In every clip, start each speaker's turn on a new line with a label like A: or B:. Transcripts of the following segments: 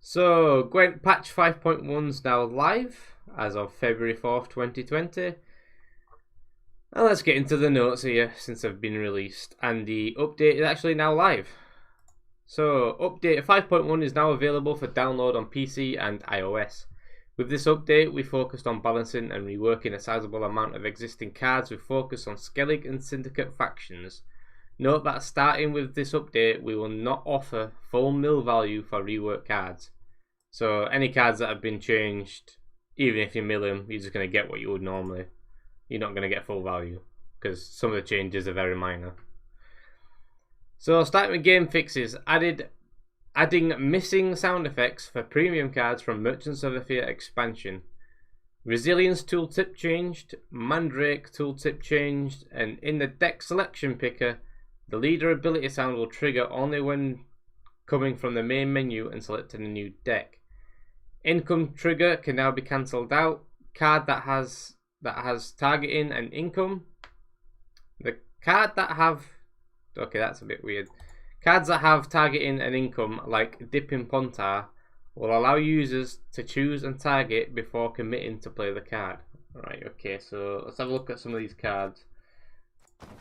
A: So, Gwent patch 5.1 is now live as of February 4th, 2020. And let's get into the notes here since they've been released. And the update is actually now live. So, update 5.1 is now available for download on PC and iOS. With this update, we focused on balancing and reworking a sizable amount of existing cards with focus on Skellig and Syndicate factions. Note that starting with this update, we will not offer full mill value for rework cards. So any cards that have been changed, even if you mill them, you're just going to get what you would normally. You're not going to get full value because some of the changes are very minor. So starting with game fixes, adding missing sound effects for premium cards from Merchants of the Theatre expansion. Resilience tooltip changed, Mandrake tooltip changed, and in the deck selection picker, the leader ability sound will trigger only when coming from the main menu and selecting a new deck. Income trigger can now be cancelled out. Card that has targeting and income. The card that have that's a bit weird. Cards that have targeting and income, like Dipping Pontar, will allow users to choose and target before committing to play the card. Right, okay, so let's have a look at some of these cards.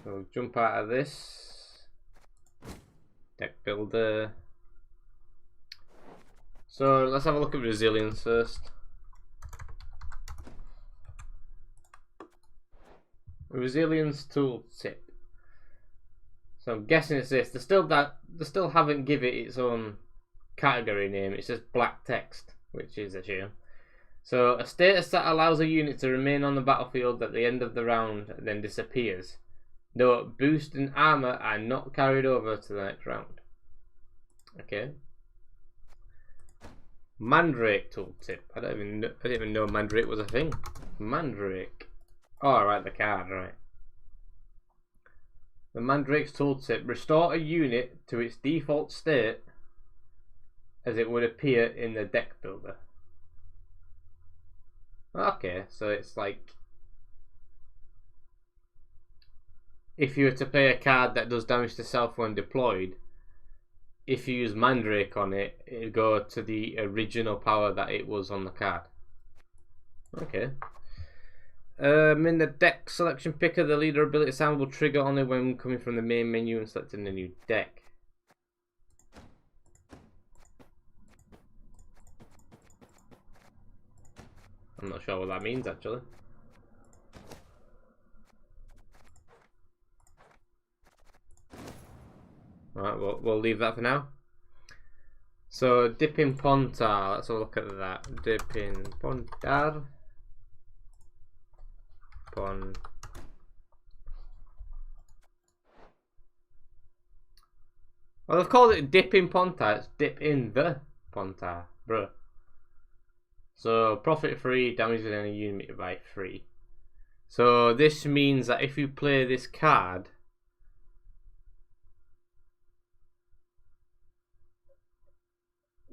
A: So jump out of this. Deck builder. So let's have a look at resilience first. Resilience tooltip. So I'm guessing it's this. They still haven't given it its own category name. It's just black text, which is a shame. So a status that allows a unit to remain on the battlefield at the end of the round and then disappears. Note, boost and armor are not carried over to the next round. Okay. Mandrake tooltip. I didn't even know Mandrake was a thing. Mandrake. Oh, right, the card, right. The Mandrake's tooltip. Restore a unit to its default state as it would appear in the deck builder. Okay, so it's like if you were to play a card that does damage to self when deployed, if you use Mandrake on it, it'll go to the original power that it was on the card. Okay. In the deck selection picker, the leader ability sound will trigger only when coming from the main menu and selecting a new deck. I'm not sure what that means actually. Alright, we'll leave that for now. So, Dipping Pontar, let's have a look at that. Dipping Pontar. Well, they've called it Dipping Pontar, it's Dip in the Pontar, bruh. So, profit free, damages any unit by 3. So, this means that if you play this card,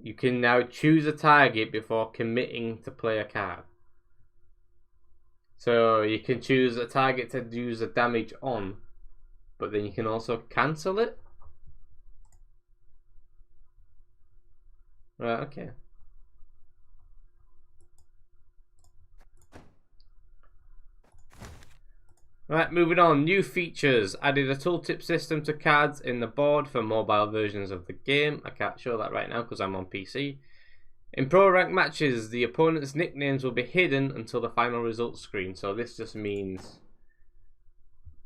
A: you can now choose a target before committing to play a card. So you can choose a target to use the damage on, but then you can also cancel it. Right, okay. Right, moving on. New features. Added a tooltip system to cards in the board for mobile versions of the game. I can't show that right now because I'm on PC. In pro rank matches, the opponent's nicknames will be hidden until the final results screen. So this just means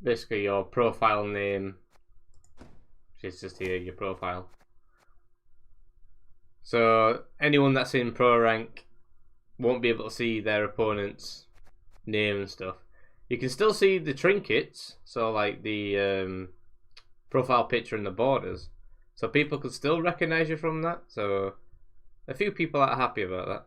A: basically your profile name, which is just here, your profile. So anyone that's in pro rank won't be able to see their opponent's name and stuff. You can still see the trinkets, so like the profile picture and the borders. So people could still recognize you from that. So a few people are happy about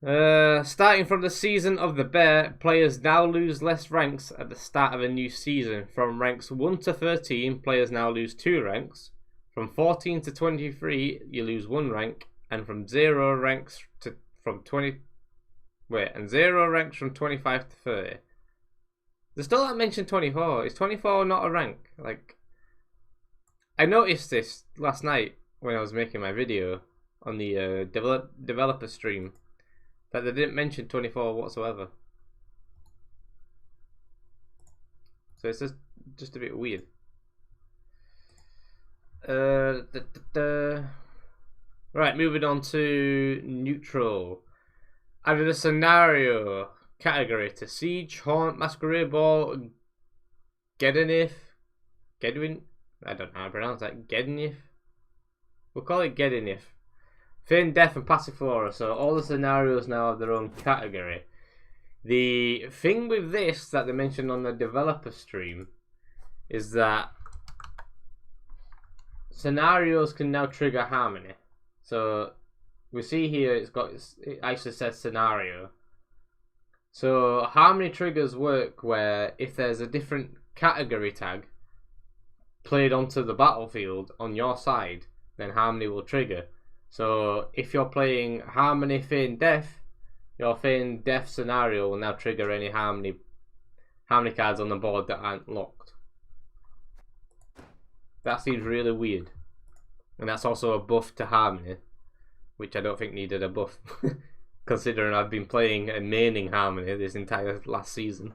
A: that. Starting from the season of the bear, players now lose less ranks at the start of a new season. From ranks 1 to 13, players now lose 2 ranks. From 14 to 23, you lose 1 rank, and from 0 ranks from 25 to 30. They still haven't mentioned 24. Is 24 not a rank? Like, I noticed this last night when I was making my video on the developer stream that they didn't mention 24 whatsoever. So it's just a bit weird. Right, moving on to neutral. Added a scenario category to Siege, Haunt, Masquerade Ball, Gedonif. Gedwin? I don't know how to pronounce that. Gedonif? We'll call it Gedonif. Feign Death and Passiflora. So all the scenarios now have their own category. The thing with this that they mentioned on the developer stream is that scenarios can now trigger harmony. So we see here it actually says scenario. So harmony triggers work where if there's a different category tag played onto the battlefield on your side, then harmony will trigger. So if you're playing Harmony Feign Death, your Feign Death scenario will now trigger any harmony cards on the board that aren't locked. That seems really weird. And that's also a buff to Harmony, which I don't think needed a buff, considering I've been playing and maining Harmony this entire last season.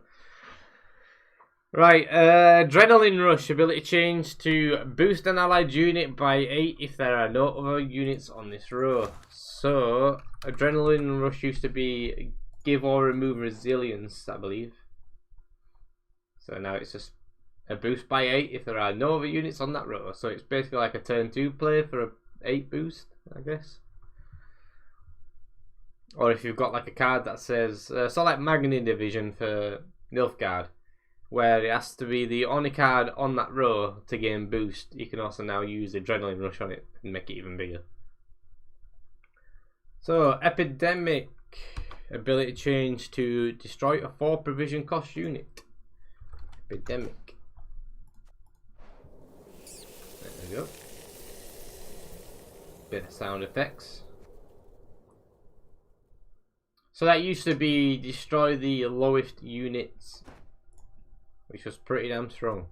A: Right, Adrenaline Rush ability change to boost an allied unit by 8 if there are no other units on this row. So, Adrenaline Rush used to be give or remove resilience, I believe. So now it's just a boost by 8 if there are no other units on that row. So it's basically like a turn 2 play for a 8 boost, I guess. Or if you've got like a card that says, so like Magni Division for Nilfgaard, where it has to be the only card on that row to gain boost, you can also now use Adrenaline Rush on it and make it even bigger. So, Epidemic ability change to destroy a 4 provision cost unit. Epidemic. There we go. Bit of sound effects. So that used to be destroy the lowest units, which was pretty damn strong.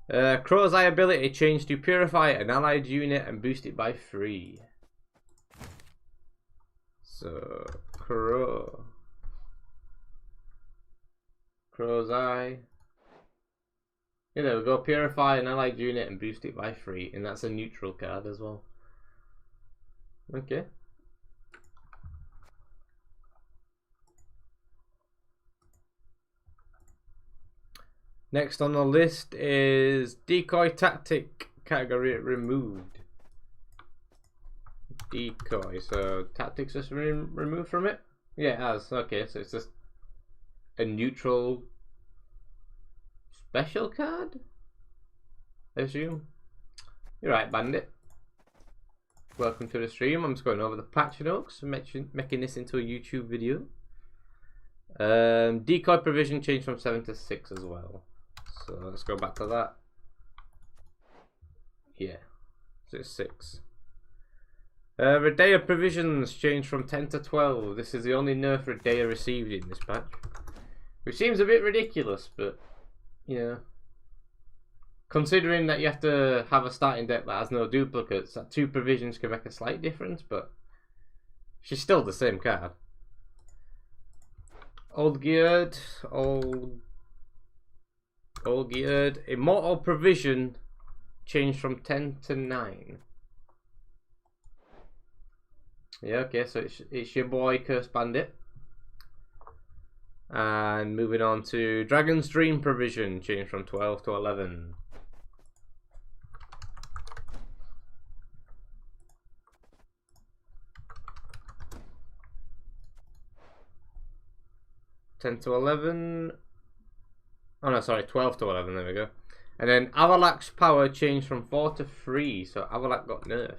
A: Crow's Eye ability changed to purify an allied unit and boost it by 3. So Crow's Eye. Yeah, there we go. Purify an allied unit and boost it by 3, and that's a neutral card as well. Okay. Next on the list is Decoy Tactic category removed. Decoy, so Tactics just removed from it? Yeah, it has. Okay, so it's just a neutral special card, I assume. You're right, Bandit. Welcome to the stream. I'm just going over the patch notes and making this into a YouTube video. Decoy provision changed from 7 to 6 as well. So let's go back to that. Yeah, so it's 6. Redea provisions changed from 10 to 12. This is the only nerf Redea received in this patch, which seems a bit ridiculous, but yeah, considering that you have to have a starting deck that has no duplicates, that 2 provisions can make a slight difference, but she's still the same card. Old Geared Immortal provision changed from 10 to 9. Yeah, okay, so it's your boy Cursed Bandit. And moving on to Dragon's Dream provision changed from 12 to 11. (10 to 11). Oh no, sorry, 12 to 11, there we go. And then Avalak's power changed from 4 to 3, so Avalak got nerfed.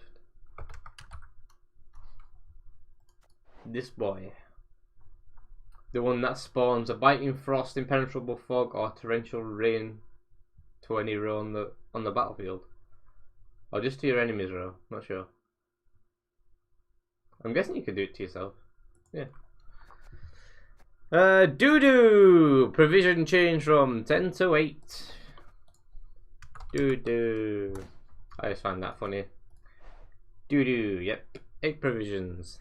A: This boy. The one that spawns a biting frost, impenetrable fog, or torrential rain to any row on the battlefield. Or just to your enemy's row, not sure. I'm guessing you could do it to yourself. Yeah. Doo-doo! Provision change from 10 to 8. Doo-doo. I just find that funny. Yep. 8 provisions.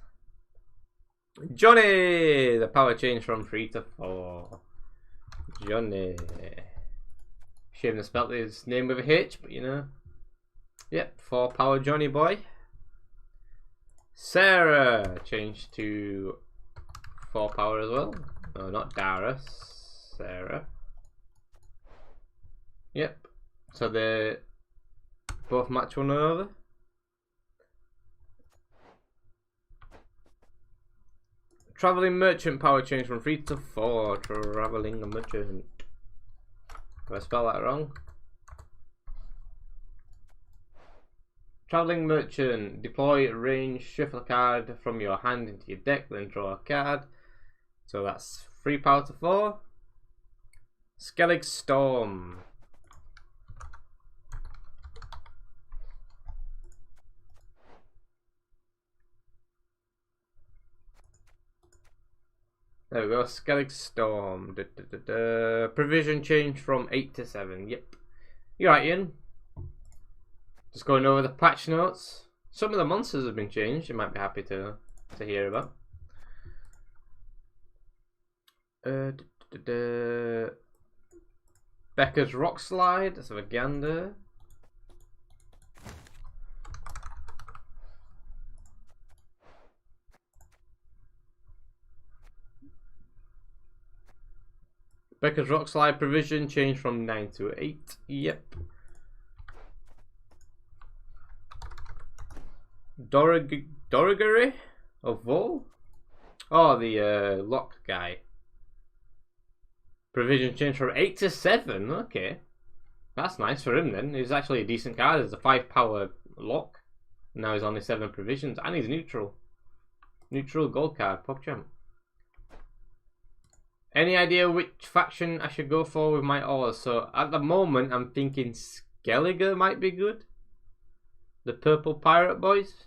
A: Johnny! The power change from 3 to 4. Johnny. Shame to spell his name with a H, but you know. Yep, 4 power Johnny boy. Sarah changed to 4 power as well. No, not Dara. Sarah. Yep. So they both match one another. Traveling merchant power change from 3 to 4. Traveling merchant. Did I spell that wrong? Traveling merchant. Deploy range, shuffle a card from your hand into your deck, then draw a card. So that's 3 power to 4. Skellig Storm. There we go, Skellig Storm. Provision change from 8 to 7. Yep. You're right, Ian. Just going over the patch notes. Some of the monsters have been changed. You might be happy to hear about. Becca's Rock Slide. That's a gander. Becca's Rock Slide provision changed from 9 to 8. Yep. Dorigary of Vol? Oh, the lock guy. Provision changed from 8 to 7. Okay. That's nice for him then. He's actually a decent card. It's a 5 power lock. Now he's only 7 provisions. And he's neutral. Neutral gold card. PogChamp. Any idea which faction I should go for with my ores? So at the moment I'm thinking Skelliger might be good. The purple pirate boys.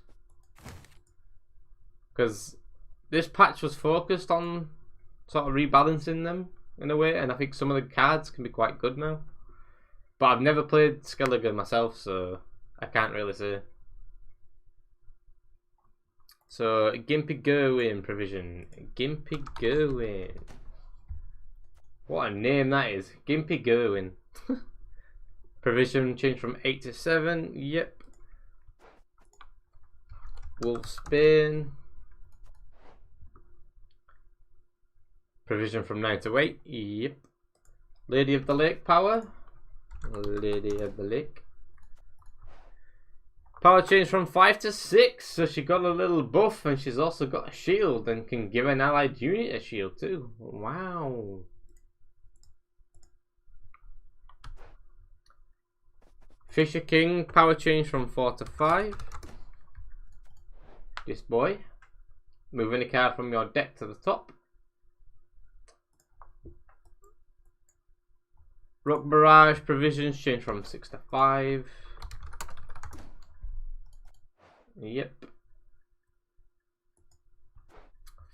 A: Because this patch was focused on sort of rebalancing them in a way, and I think some of the cards can be quite good now. But I've never played Skelliger myself, so I can't really say. So Gimpy Gerwin provision. Gimpy Gerwin. What a name that is. Gimpy Gerwin. Provision changed from 8 to 7. Yep. Wolfsbane. Provision from 9 to 8. Yep. Lady of the Lake power. Lady of the Lake. Power change from 5 to 6. So she got a little buff, and she's also got a shield and can give an allied unit a shield too. Wow. Fisher King, power change from 4 to 5. This boy. Moving a card from your deck to the top. Rock Barrage provisions change from 6 to 5. Yep.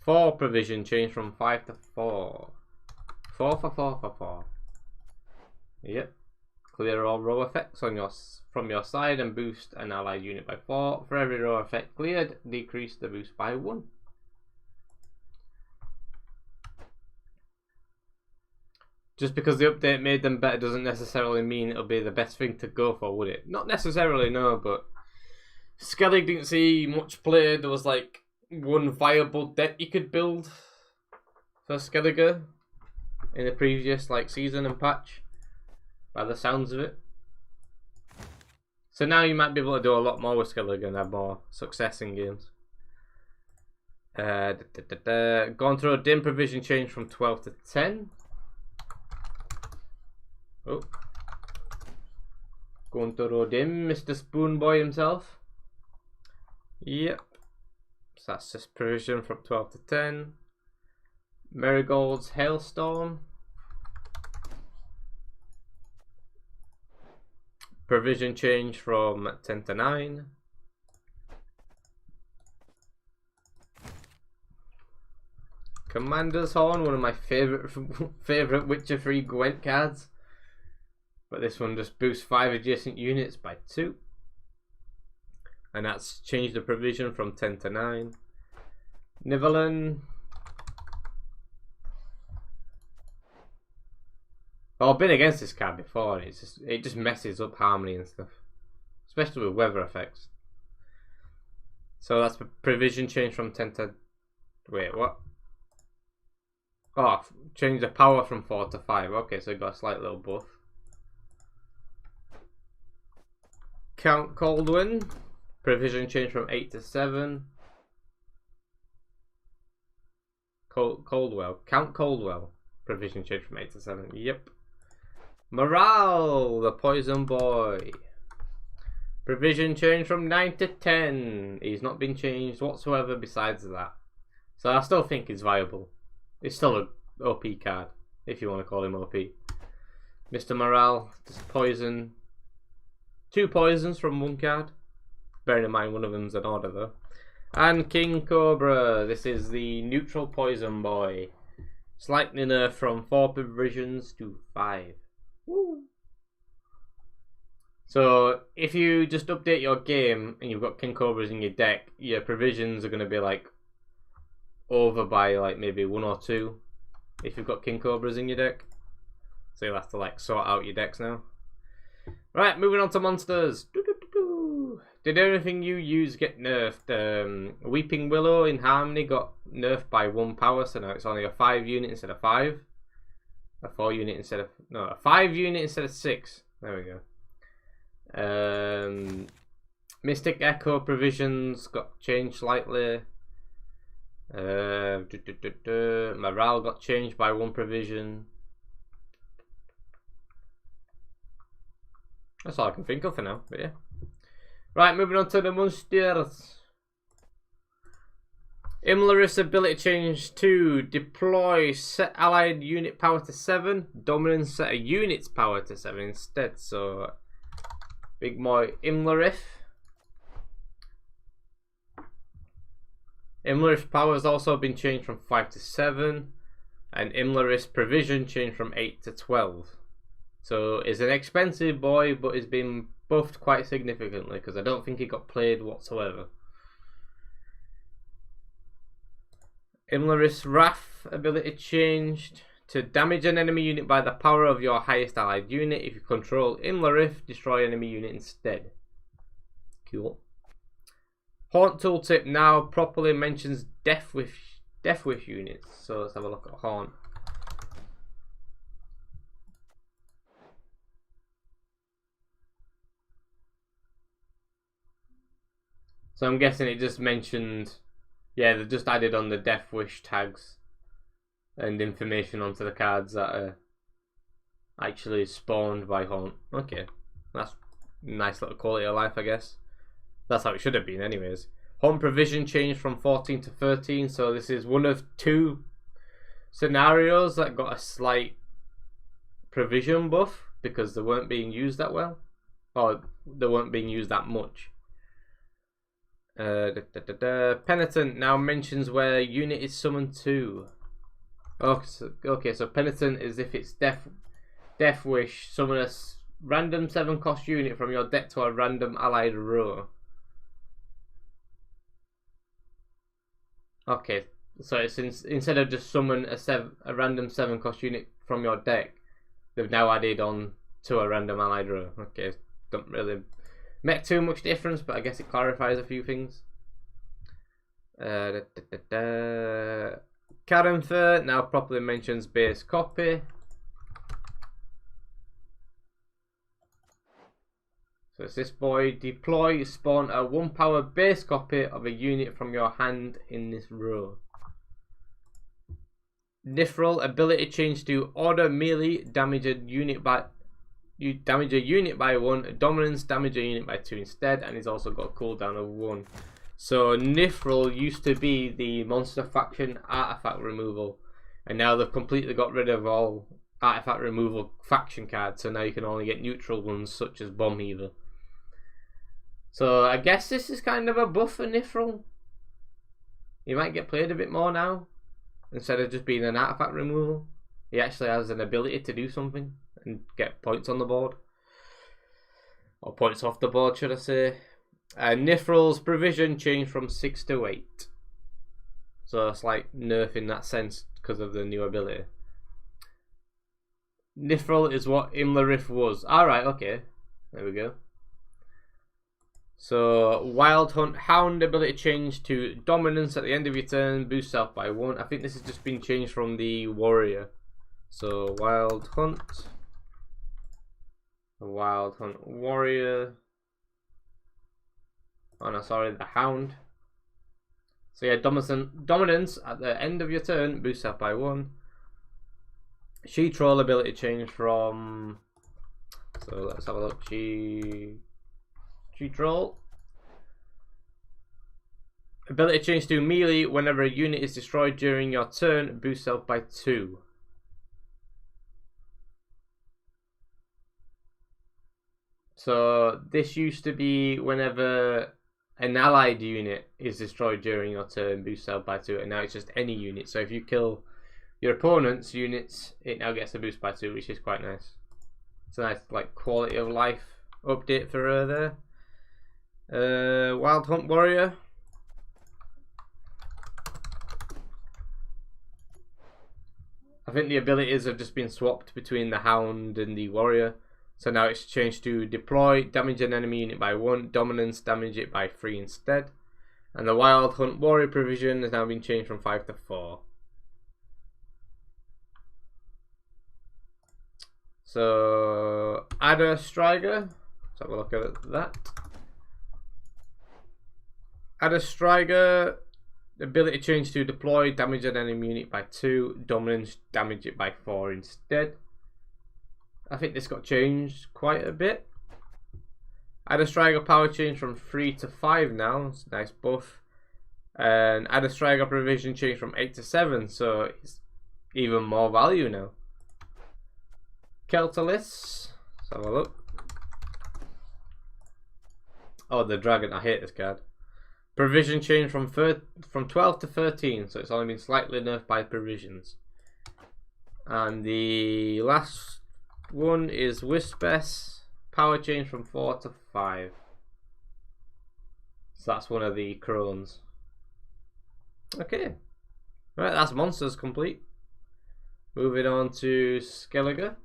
A: 4 provision change from 5 to 4. 4 for 4 for 4. Yep. Clear all row effects on from your side and boost an allied unit by 4. For every row effect cleared, decrease the boost by 1. Just because the update made them better doesn't necessarily mean it'll be the best thing to go for, would it? Not necessarily, no, but Skellig didn't see much play. There was like one viable deck you could build for Skelliger in the previous like season and patch, by the sounds of it. So now you might be able to do a lot more with Skelliger and have more success in games. Gone through a dim provision change from 12 to 10. Oh. Going to Rodim, Mr. Spoonboy himself. Yep. So that's just provision from 12 to 10. Marigold's Hailstorm. Provision change from 10 to 9. Commander's Horn, one of my favorite Witcher 3 Gwent cards. But this one just boosts 5 adjacent units by 2. and that's changed the provision from 10 to 9. Nivelin. Well, I've been against this card before, and it just messes up harmony and stuff, especially with weather effects. So that's the provision change from 10 to... Wait, what? Oh, change the power from 4 to 5. Okay, so it got a slight little buff. Count Coldwind. Provision change from 8 to 7. Coldwell. Count Coldwell. Provision change from 8 to 7. Yep. Morale, the poison boy. Provision change from 9 to 10. He's not been changed whatsoever besides that. So I still think it's viable. It's still an OP card, if you want to call him OP. Mr. Morale, just poison. 2 poisons from 1 card. Bearing in mind one of them's an order though. And King Cobra, this is the neutral poison boy. Slightly nerfed from 4 provisions to 5. Woo. So if you just update your game and you've got King Cobras in your deck, your provisions are going to be like over by like maybe 1 or 2 if you've got King Cobras in your deck. So you'll have to like sort out your decks now. Right, moving on to monsters. Did everything you use get nerfed? Weeping Willow in Harmony got nerfed by 1 power, so now it's only a 5 unit instead of 5. A 4 unit instead of... No, a 5 unit instead of 6. There we go. Mystic Echo provisions got changed slightly. Morale got changed by 1 provision. That's all I can think of for now, but yeah. Right, moving on to the monsters. Imlerith's ability change to deploy set allied unit power to 7. Dominance set a unit's power to 7 instead. So, big boy Imlerith. Imlerith's power has also been changed from 5 to 7. And Imlerith's provision changed from 8 to 12. So, it's an expensive boy, but it's been buffed quite significantly because I don't think it got played whatsoever. Imlerith's Wrath ability changed to damage an enemy unit by the power of your highest allied unit. If you control Imlerith, destroy enemy unit instead. Cool. Haunt tooltip now properly mentions Death Wish units. So let's have a look at Haunt. So I'm guessing it just mentioned, yeah, they've just added on the Death Wish tags and information onto the cards that are actually spawned by Haunt. Okay, that's nice little quality of life, I guess. That's how it should have been anyways. Haunt provision changed from 14 to 13, so this is one of 2 scenarios that got a slight provision buff because they weren't being used that well, or they weren't being used that much. Penitent now mentions where unit is summoned to. Okay, so Penitent is if it's Death Wish, summon a random 7 cost unit from your deck to a random allied row. Okay, so it's instead of just summon a random 7 cost unit from your deck, they've now added on to a random allied row. Okay, don't really make too much difference, but I guess it clarifies a few things. Karenfer now properly mentions base copy. So it's this boy. Deploy, spawn a 1 power base copy of a unit from your hand in this row. Nifril ability change to order melee, damage a unit by... You damage a unit by 1, dominance damage a unit by 2 instead, and he's also got a cooldown of 1. So Nifril used to be the monster faction artifact removal, and now they've completely got rid of all artifact removal faction cards, so now you can only get neutral ones such as Bomb Heaver. So I guess this is kind of a buff for Nifril. He might get played a bit more now, instead of just being an artifact removal. He actually has an ability to do something and get points on the board, or points off the board, should I say. Nifril's provision changed from 6 to 8. So it's like nerf in that sense because of the new ability. Nifril is what Imlerith was. Alright, okay. There we go. So, Wild Hunt Hound ability change to Dominance at the end of your turn, boost self by 1. I think this has just been changed from the Warrior. So, Wild Hunt. Wild Hunt Warrior. Oh no, sorry, the Hound. So yeah, Dominance at the end of your turn, boost self by 1. She Troll ability change from... So let's have a look. She Troll. Ability change to melee whenever a unit is destroyed during your turn, boost self by 2. So this used to be whenever an allied unit is destroyed during your turn, boost self by 2, and now it's just any unit. So if you kill your opponent's units, it now gets a boost by 2, which is quite nice. It's a nice like quality of life update for her there. Wild Hunt Warrior. I think the abilities have just been swapped between the Hound and the Warrior. So now it's changed to deploy, damage an enemy unit by 1, dominance, damage it by 3 instead. And the Wild Hunt Warrior provision has now been changed from 5 to 4. So, Ada Striker, let's have a look at that. Ada Striker, ability change to deploy, damage an enemy unit by 2, dominance, damage it by 4 instead. I think this got changed quite a bit. Ada Striker power change from 3 to 5 now, it's a nice buff. And Ada Striker provision change from 8 to 7, so it's even more value now. Keltalis, let's have a look. Oh, the dragon, I hate this card. Provision change from 12 to 13, so it's only been slightly nerfed by provisions. And the last one is Wispess, power change from 4 to 5. So that's one of the crones. Okay, right, that's monsters complete. Moving on to Skellige.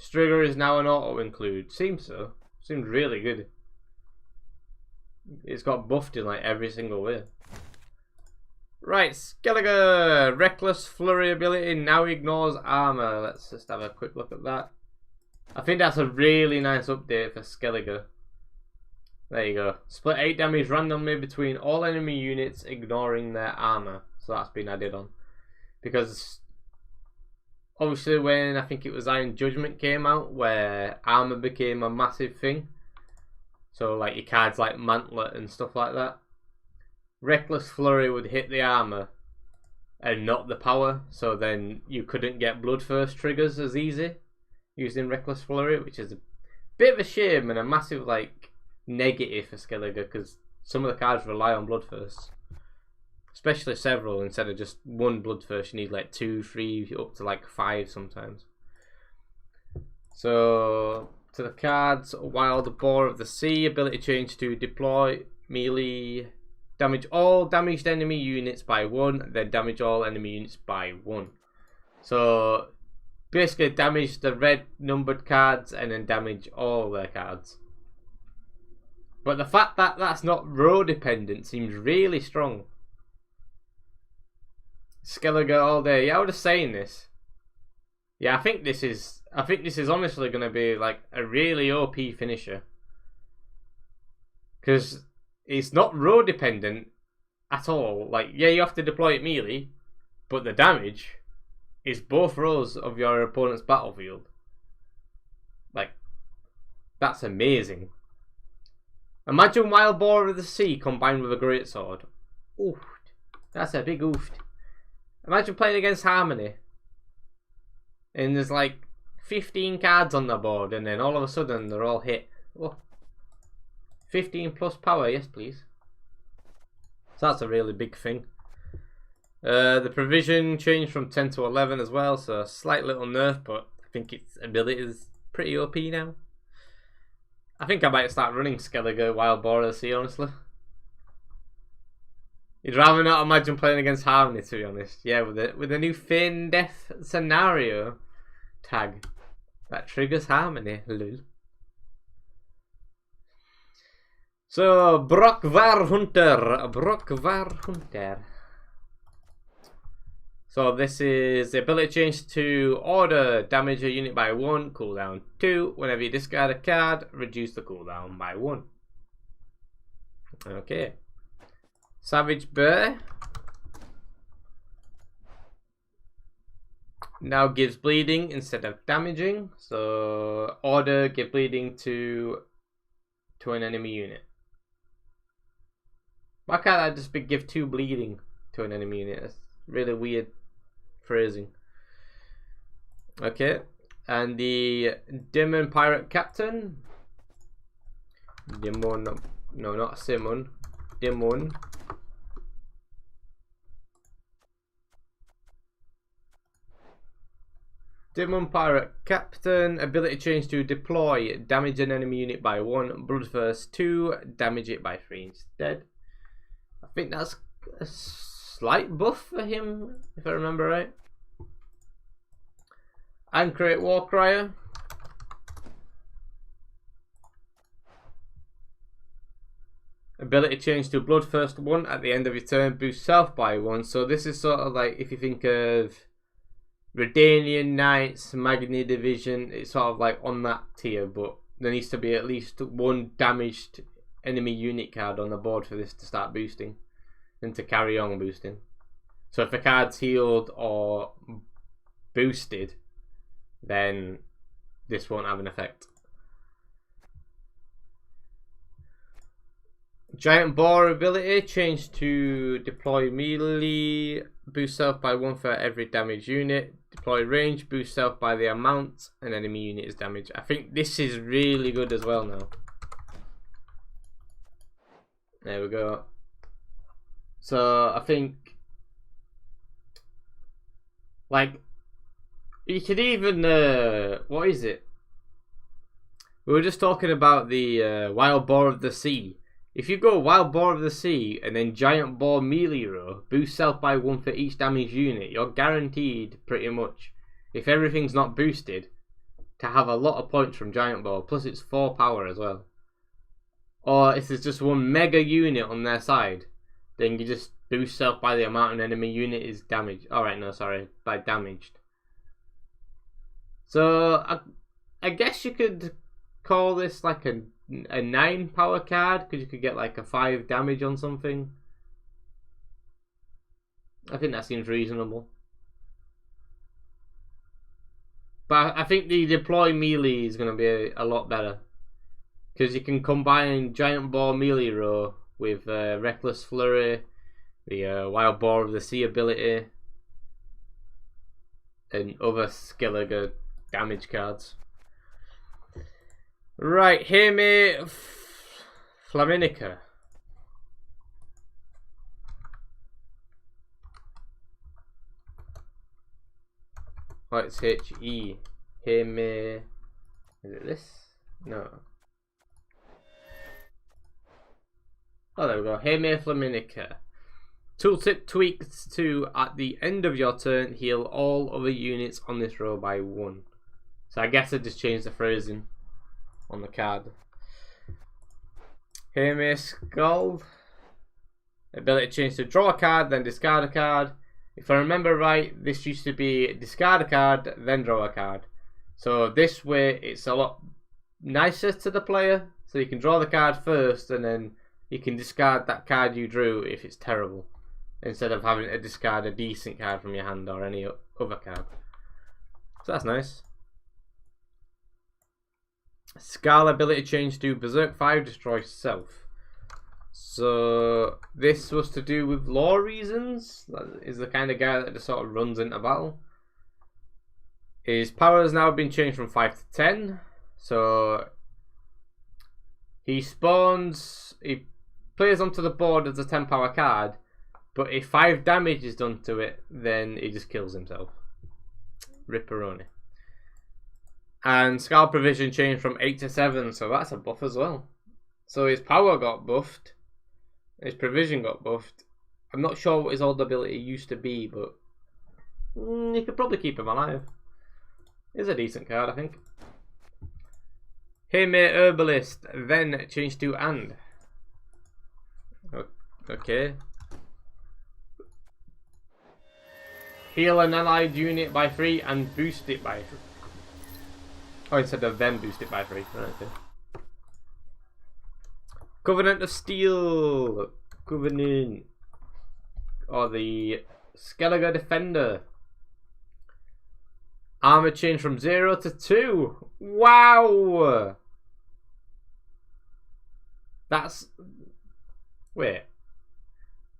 A: Striga is now an auto include. Seems so. Seems really good. It's got buffed in like every single way. Right, Skellige! Reckless Flurry ability now ignores armor. Let's just have a quick look at that. I think that's a really nice update for Skellige. There you go. Split 8 damage randomly between all enemy units, ignoring their armor. So that's been added on. Because obviously when I think it was Iron Judgment came out, where armor became a massive thing. So like your cards like Mantlet and stuff like that. Reckless Flurry would hit the armor and not the power, so then you couldn't get Bloodthirst triggers as easy using Reckless Flurry, which is a bit of a shame and a massive like negative for Skellige, because some of the cards rely on Bloodthirst, especially several. Instead of just one Bloodthirst, you need like 2, 3, up to like 5 sometimes. So to the cards, Wild Boar of the Sea, ability change to deploy, melee, damage all damaged enemy units by 1, then damage all enemy units by 1. So basically damage the red numbered cards and then damage all their cards. But the fact that that's not row dependent seems really strong. Skellige all day. Yeah, I was just saying this. Yeah, I think this is honestly going to be like a really OP finisher. Because it's not row dependent at all. Like, yeah, you have to deploy it melee, but the damage is both rows of your opponent's battlefield. Like, that's amazing. Imagine Wild Boar of the Sea combined with a Greatsword. Oof, that's a big oof. Imagine playing against Harmony, and there's like 15 cards on the board, and then all of a sudden they're all hit. Oh. 15 plus power, yes please. So that's a really big thing. The provision changed from 10 to 11 as well, so a slight little nerf, but I think its ability is pretty OP now. I think I might start running Skellige Wild Boar of the Sea, honestly. You'd rather not imagine playing against Harmony, to be honest. Yeah, with the new Feign Death scenario tag that triggers Harmony. Lol. So, Brockvar Hunter. So this is the ability change to order, damage a unit by 1, cooldown 2. Whenever you discard a card, reduce the cooldown by 1. Okay. Savage Bear now gives bleeding instead of damaging. So order, give bleeding to an enemy unit. Why can't I just give 2 bleeding to an enemy unit? That's really weird phrasing. Okay, and the Demon Pirate Captain. Demon, no, not Simon. Demon. Demon Pirate Captain, ability change to deploy, damage an enemy unit by 1, Bloodthirst 2, damage it by 3 instead. I think that's a slight buff for him, if I remember right. And create Warcrier. Ability change to Bloodthirst 1 at the end of your turn, boost self by 1. So this is sort of like if you think of Redanian Knights, Magni Division, it's sort of like on that tier, but there needs to be at least 1 damaged enemy unit card on the board for this to start boosting and to carry on boosting. So if a card's healed or boosted, then this won't have an effect. Giant Boar ability change to deploy melee, boost self by 1 for every damage unit. Deploy range, boost self by the amount an enemy unit is damaged. I think this is really good as well now. There we go. So I think, like, you could even what is it? We were just talking about the Wild Boar of the Sea. If you go Wild Boar of the Sea and then Giant Boar melee row, boost self by 1 for each damage unit, you're guaranteed pretty much, if everything's not boosted, to have a lot of points from Giant Boar. Plus it's 4 power as well. Or if there's just 1 mega unit on their side, then you just boost self by the amount an enemy unit is damaged. Alright, no, sorry, by damaged. So I guess you could call this like a 9 power card, because you could get like a 5 damage on something. I think that seems reasonable. But I think the deploy melee is going to be a lot better, because you can combine Giant Boar melee row with Reckless Flurry, the Wild Boar of the Sea ability, and other Skellige damage cards. Right, hear me, Flaminica. Oh, it's H-E. Hear me. Is it this? No. Oh, there we go. Hear me, Flaminica. Tooltip tweaks to, at the end of your turn, heal all other units on this row by 1. So I guess I just changed the phrasing on the card. Hear me, Skull. Ability change to draw a card, then discard a card. If I remember right, this used to be discard a card, then draw a card. So this way, it's a lot nicer to the player. So you can draw the card first, and then you can discard that card you drew if it's terrible, instead of having to discard a decent card from your hand or any other card. So that's nice. Scarlet ability change to Berserk 5, destroy self. So this was to do with lore reasons. That is the kind of guy that just sort of runs into battle. His power has now been changed from 5 to 10. So he spawns, he plays onto the board as a 10 power card, but if 5 damage is done to it, then he just kills himself. Ripperoni. And Skull Provision changed from 8 to 7, so that's a buff as well. So his power got buffed. His provision got buffed. I'm not sure what his old ability used to be, but you could probably keep him alive. He's a decent card, I think. Hey mate, Herbalist, then change to and. Okay. Heal an allied unit by 3 and boost it by 3. Oh, instead of then boost it by 3. Right, okay. Covenant of Steel. Covenant. Or the Skellige Defender. Armor change from 0 to 2. Wow! That's... Wait.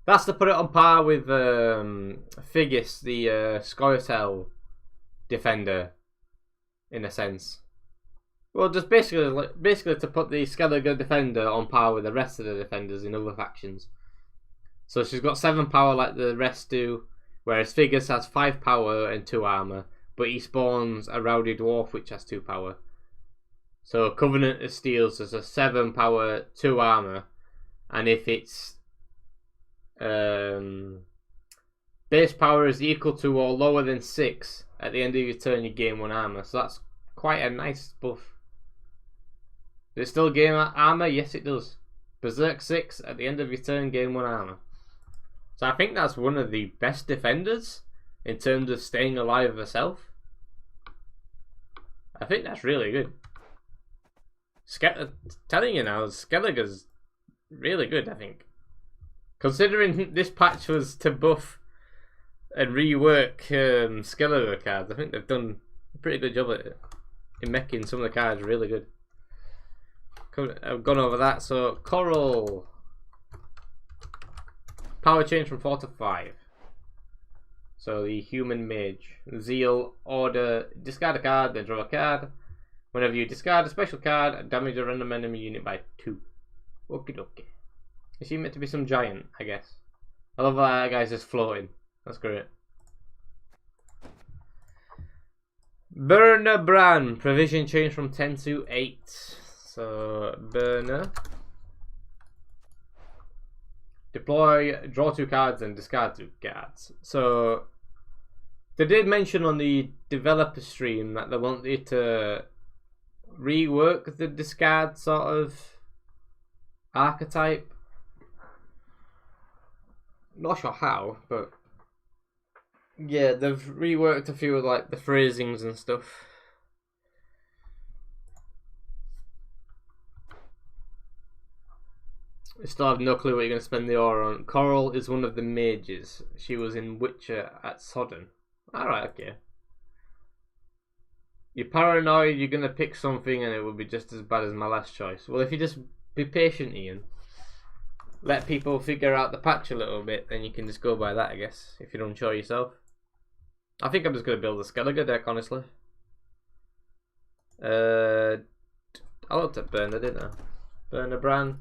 A: That's to put it on par with Figgis, the Scoia'tael Defender, in a sense. Well, just basically to put the Skellige Defender on par with the rest of the defenders in other factions. So she's got 7 power like the rest do, whereas Figgis has 5 power and 2 armor, but he spawns a Rowdy Dwarf which has 2 power. So Covenant of Steel has a 7 power, 2 armor, and if its base power is equal to or lower than 6, at the end of your turn you gain 1 armor. So that's quite a nice buff. Does it still gain armor? Yes it does. Berserk 6, at the end of your turn gain 1 armor. So I think that's one of the best defenders in terms of staying alive herself. I think that's really good. Telling you now, Skellige's really good, I think. Considering this patch was to buff and rework Skellige cards, I think they've done a pretty good job at it in making some of the cards really good. I've gone over that. So Coral, power change from 4 to 5. So the Human Mage. Zeal, order, discard a card, then draw a card. Whenever you discard a special card, damage a random enemy unit by 2. Okie dokie. Is she meant to be some giant, I guess? I love that guy's just floating. That's great. Burner Bran. Provision change from 10 to 8. So, Burner. Deploy, draw 2 cards and discard 2 cards. So, they did mention on the developer stream that they wanted to rework the discard sort of archetype. Not sure how, but yeah, they've reworked a few of like the phrasings and stuff. I still have no clue what you're going to spend the aura on. Coral is one of the mages. She was in Witcher at Sodden. Alright, okay. You're paranoid, you're going to pick something and it will be just as bad as my last choice. Well, if you just be patient, Ian. Let people figure out the patch a little bit, then you can just go by that, I guess, if you're unsure yourself. I think I'm just going to build a Skellige deck, honestly. I looked at Burner, didn't I? Burner Bran.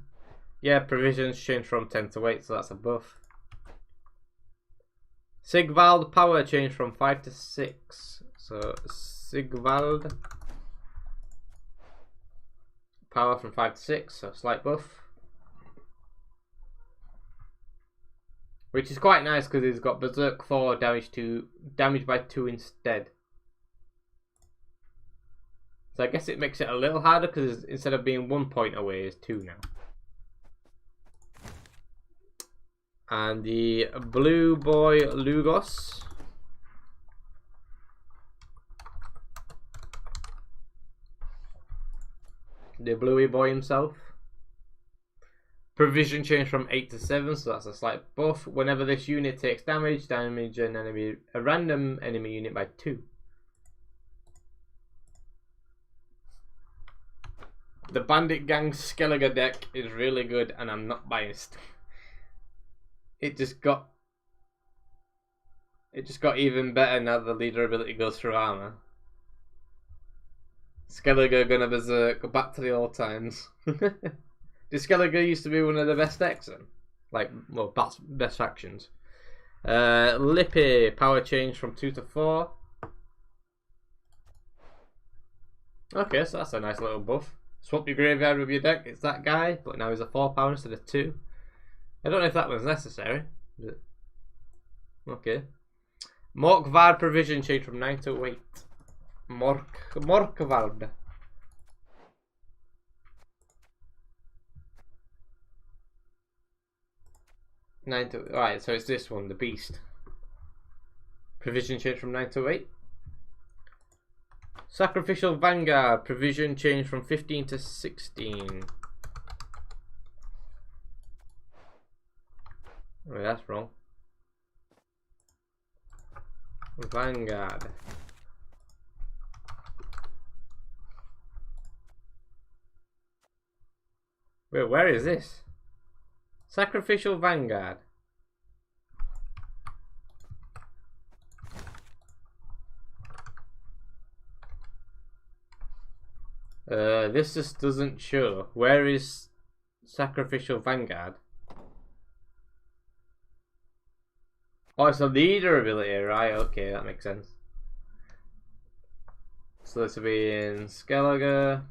A: Yeah, provisions changed from 10 to 8, so that's a buff. Sigvald power changed from 5 to 6. So Sigvald power from 5 to 6, so slight buff. Which is quite nice because he's got Berserk 4 damage by 2 instead. So I guess it makes it a little harder because instead of being 1 point away, it's 2 now. And the Blue Boy Lugos. The Bluey Boy himself. Provision change from 8 to 7, so that's a slight buff. Whenever this unit takes damage a random enemy unit by 2. The Bandit Gang Skellige deck is really good and I'm not biased. It just got even better now the leader ability goes through armor. Skellige gonna berserk back to the old times. The Skellige used to be one of the best decks then. Like, well, best factions. Lippy, power change from 2 to 4. Okay, so that's a nice little buff. Swap your graveyard with your deck. It's that guy, but now he's a 4 instead of 2. I don't know if that was necessary. But okay. Morkvard provision change from 9 to 8. Morkvard. Alright, so it's this one, the beast. Provision change from 9 to 8. Sacrificial Vanguard provision change from 15 to 16. Wait, that's wrong. Vanguard. Wait, where is this? Sacrificial Vanguard. This just doesn't show. Where is Sacrificial Vanguard? Oh, it's a leader ability, right? Okay, that makes sense. So this will be in Skellige.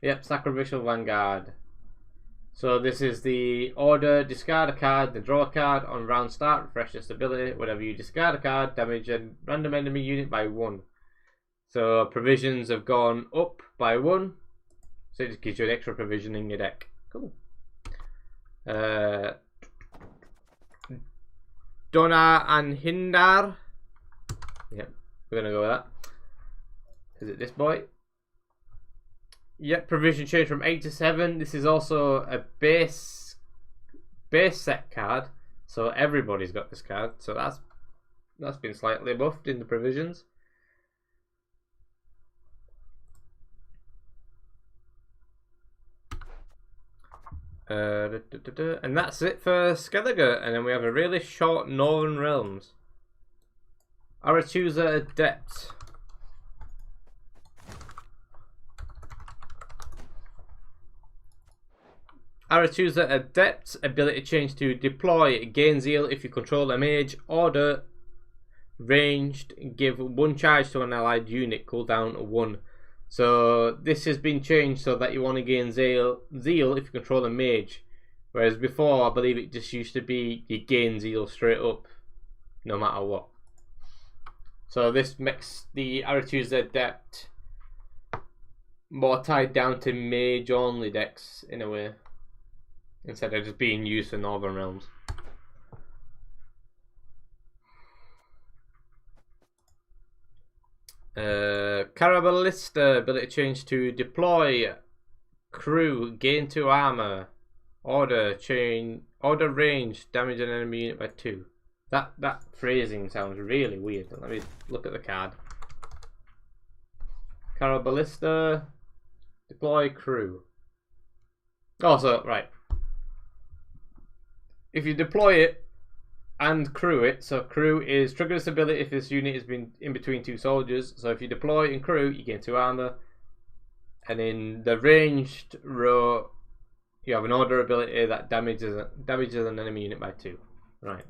A: Yep, Sacrificial Vanguard. So this is the order: discard a card, then draw a card. On round start, refresh this ability. Whenever you discard a card, damage a random enemy unit by 1. So provisions have gone up by 1. So it just gives you an extra provision in your deck. Cool. Donna and Hindar. Yep, we're gonna go with that. Is it this boy? Yep, provision change from 8 to 7. This is also a base set card, so everybody's got this card. So that's been slightly buffed in the provisions. And that's it for Skellige, and then we have a really short Northern Realms. Aretusa Adept. Aretusa Adept ability change to deploy, gain zeal if you control a mage, order, ranged, give 1 charge to an allied unit, cooldown 1. So this has been changed so that you want to gain zeal if you control a mage. Whereas before, I believe it just used to be you gain zeal straight up, no matter what. So this makes the Aretusa Adept more tied down to mage only decks in a way, instead of just being used for Northern Realms. Carabalista ability change to deploy, crew, gain 2 armor, order range, damage an enemy unit by 2. That phrasing sounds really weird. Let me look at the card. Carabalista, deploy, crew. Also, right. If you deploy it and crew it, so crew is trigger this ability if this unit has been in between 2 soldiers. So if you deploy and crew, you gain 2 armor. And in the ranged row, you have an order ability that damages an enemy unit by 2. Right.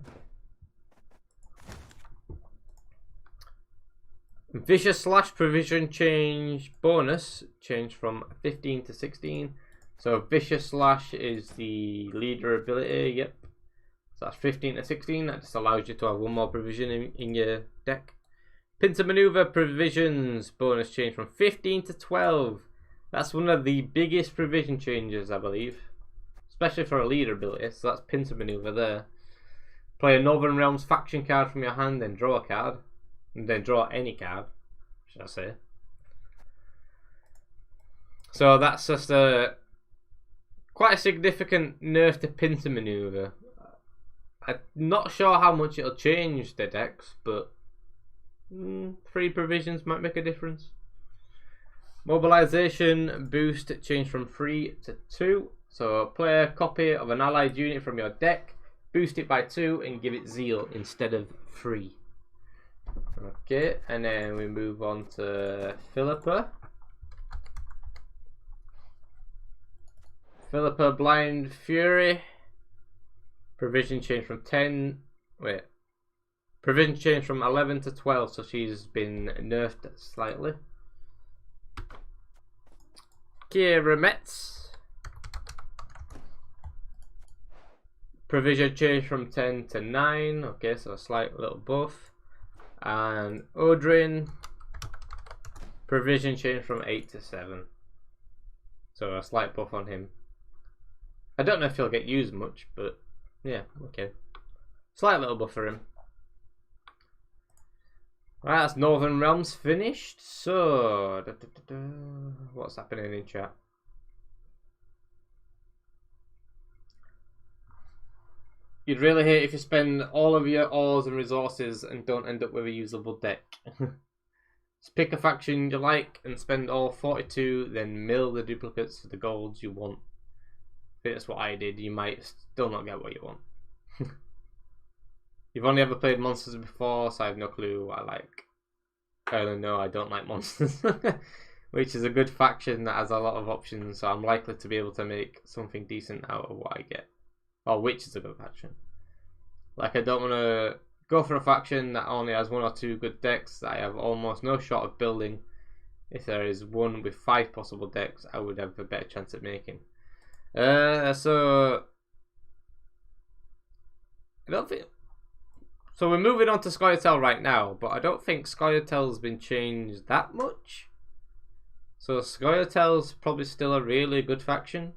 A: Vicious Slash provision change bonus change from 15 to 16. So Vicious Slash is the leader ability. Yep. So that's 15 to 16. That just allows you to have 1 more provision in your deck. Pincer Maneuver provisions bonus change from 15 to 12. That's one of the biggest provision changes, I believe, especially for a leader ability. So that's Pincer Maneuver there. Play a Northern Realms faction card from your hand, then draw a card, and then draw any card, should I say. So that's just quite a significant nerf to Pincer Maneuver. I'm not sure how much it'll change the decks, but 3 provisions might make a difference. Mobilization boost change from 3 to 2. So play a copy of an allied unit from your deck, boost it by 2, and give it zeal instead of 3. Okay, and then we move on to Philippa. Philippa Blind Fury. Provision change from 11 to 12, so she's been nerfed slightly. Kiramets. Provision changed from 10 to 9. Okay, so a slight little buff. And Odrin. Provision changed from 8 to 7. So a slight buff on him. I don't know if he'll get used much, but yeah, okay. Slight little buff for him. Right, that's Northern Realms finished. So, what's happening in chat? You'd really hate if you spend all of your ores and resources and don't end up with a usable deck. Just pick a faction you like and spend all 42, then mill the duplicates for the golds you want. If that's what I did, you might still not get what you want. You've only ever played monsters before, so I have no clue what I like. No, I don't like monsters. Which is a good faction that has a lot of options, so I'm likely to be able to make something decent out of what I get. Or which is a good faction. Like, I don't want to go for a faction that only has 1 or 2 good decks that I have almost no shot of building. If there is one with 5 possible decks, I would have a better chance at making. So I don't think. So we're moving on to Scoia'tael right now, but I don't think Scoia'tael's been changed that much. So Scoia'tael's probably still a really good faction.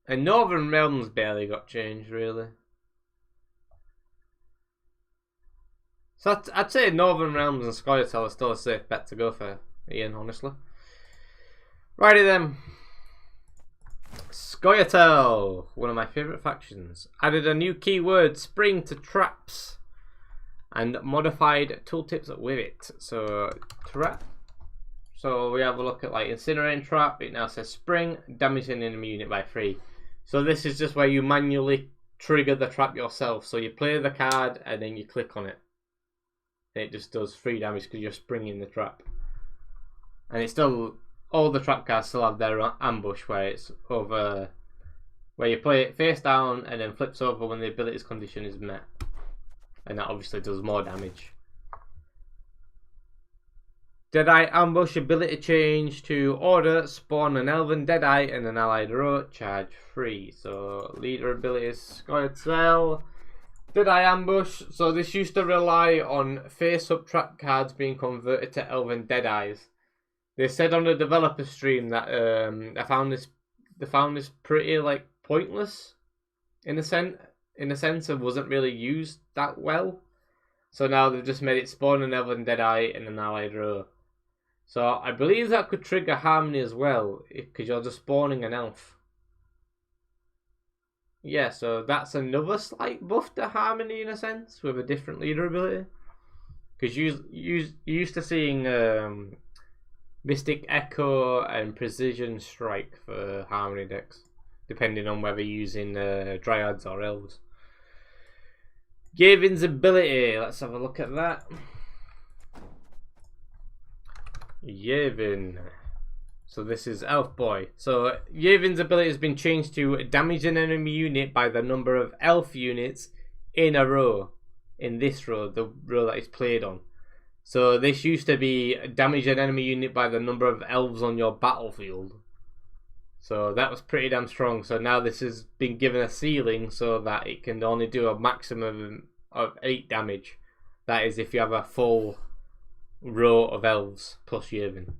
A: And Northern Realms barely got changed, really. So I'd say Northern Realms and Scoia'tael are still a safe bet to go for, Ian, honestly. Righty then. Scoia'tael, one of my favourite factions. Added a new keyword, spring, to traps. And modified tooltips with it. So, trap. So we have a look at like Incinerating Trap. It now says spring, damaging enemy unit by 3. So this is just where you manually trigger the trap yourself. So you play the card and then you click on it. And it just does 3 damage because you're springing the trap. And it's still, all the trap cards still have their ambush where it's over, where you play it face down and then flips over when the ability's condition is met. And that obviously does more damage. Deadeye Ambush ability change to order, spawn an Elven Deadeye and an allied row, charge 3. So leader abilities, Scoia'tael, Deadeye Ambush. So this used to rely on face-up trap cards being converted to Elven Deadeyes. They said on the developer stream that they found this pretty like pointless in a sense and wasn't really used that well. So now they've just made it spawn an Elven Deadeye and an allied row. So I believe that could trigger Harmony as well, because you're just spawning an elf. Yeah, so that's another slight buff to Harmony in a sense, with a different leader ability. Because you used to seeing Mystic Echo and Precision Strike for Harmony decks, depending on whether you're using Dryads or Elves. Gavin's ability, let's have a look at that. Yavin. So this is Elf Boy. So Yavin's ability has been changed to damage an enemy unit by the number of elf units in a row. In this row, the row that is played on. So this used to be damage an enemy unit by the number of elves on your battlefield. So that was pretty damn strong. So now this has been given a ceiling so that it can only do a maximum of 8 damage. That is if you have a full row of elves plus Yavin.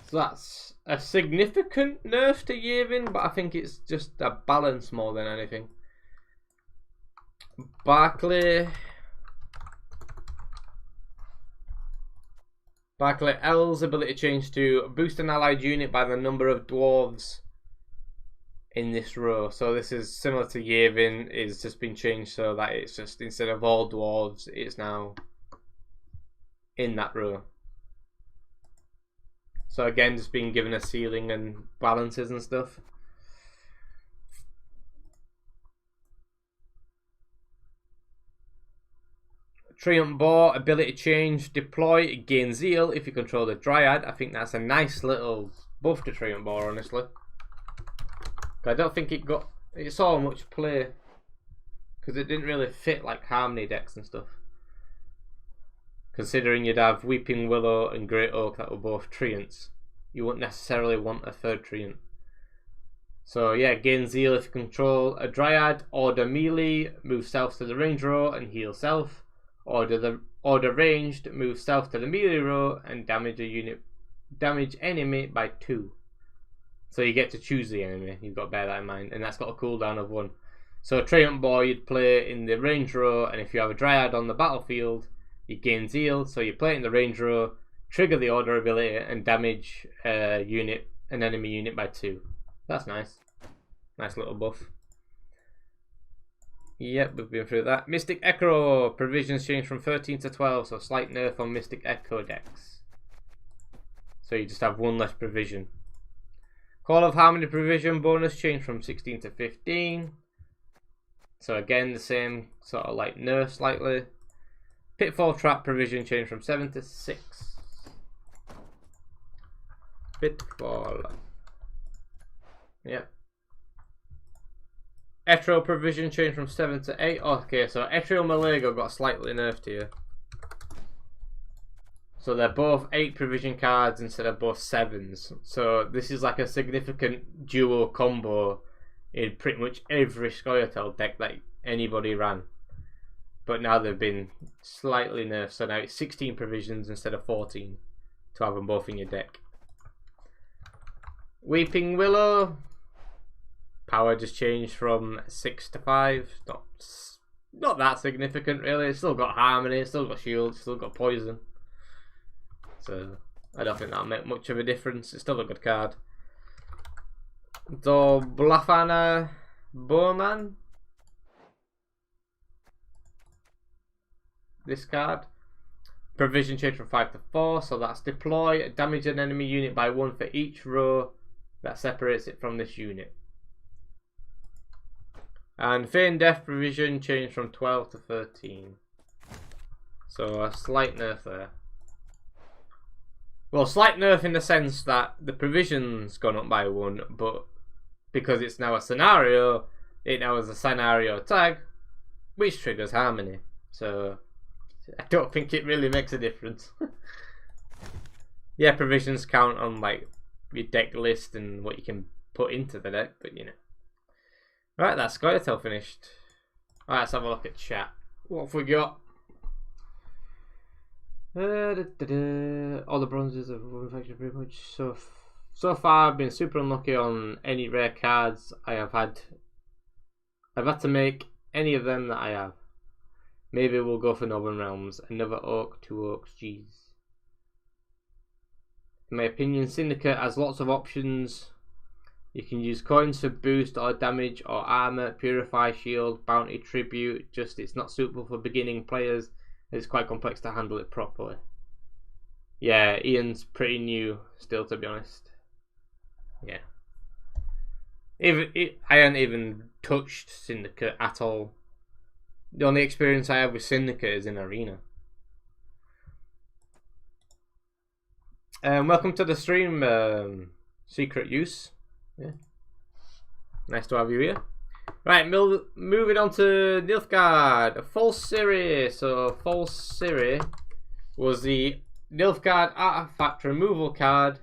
A: So that's a significant nerf to Yavin, but I think it's just a balance more than anything. Barclay L's ability change to boost an allied unit by the number of dwarves in this row. So this is similar to Yavin, it's just been changed so that it's just, instead of all dwarves, it's now in that row. So again, just being given a ceiling and balances and stuff. Treant Boar ability change, deploy, gain zeal if you control the Dryad. I think that's a nice little buff to Treant Boar, honestly. I don't think it saw much play because it didn't really fit like Harmony decks and stuff. Considering you'd have Weeping Willow and Great Oak that were both treants, you wouldn't necessarily want a third treant. So yeah, gain Zeal if you control a Dryad, order melee, move stealth to the range row and heal self. Order ranged, move stealth to the melee row and damage enemy by 2. So you get to choose the enemy, you've got to bear that in mind, and that's got a cooldown of 1. So a Treant Boy you'd play in the range row, and if you have a Dryad on the battlefield, you gain Zeal, so you play it in the range row, trigger the order ability, and damage an enemy unit by 2. That's nice. Nice little buff. Yep, we've been through that. Mystic Echo. Provisions change from 13 to 12, so slight nerf on Mystic Echo decks. So you just have 1 less provision. Call of Harmony provision bonus change from 16 to 15. So again, the same sort of like nerf slightly. Pitfall Trap provision change from 7 to 6. Pitfall. Yep. Etrel provision change from 7 to 8. Okay, so Etrel Malago got slightly nerfed here. So they're both 8 provision cards instead of both 7s. So this is like a significant duo combo in pretty much every Scoia'tael deck that anybody ran. But now they've been slightly nerfed, so now it's 16 provisions instead of 14 to have them both in your deck. Weeping Willow. Power just changed from 6 to 5. Not that significant really. It's still got Harmony, it's still got Shield, it's still got Poison. So I don't think that'll make much of a difference. It's still a good card. Blafana Bowman. This card. Provision change from 5 to 4, so that's deploy, damage an enemy unit by 1 for each row that separates it from this unit. And Feign Death provision changed from 12 to 13. So a slight nerf there. Well, slight nerf in the sense that the provision's gone up by 1, but because it's now a scenario, it now has a scenario tag, which triggers Harmony. So I don't think it really makes a difference. Yeah, provisions count on like your deck list and what you can put into the deck, but you know. Right, that's Scoia'tael finished. Alright, let's have a look at chat. What have we got? All the bronzes have affected pretty much. So far, I've been super unlucky on any rare cards I have had. I've had to make any of them that I have. Maybe we'll go for Northern Realms. Another Oak, 2 Oaks, jeez. In my opinion, Syndicate has lots of options. You can use coins for boost or damage or armor, purify, shield, bounty, tribute. Just it's not suitable for beginning players. It's quite complex to handle it properly. Yeah, Ian's pretty new still, to be honest. Yeah. I hadn't even touched Syndicate at all. The only experience I have with Syndicate is in Arena. Welcome to the stream, Secret Use. Yeah. Nice to have you here. Right, moving on to Nilfgaard. False Siri. So, False Siri was the Nilfgaard artifact removal card,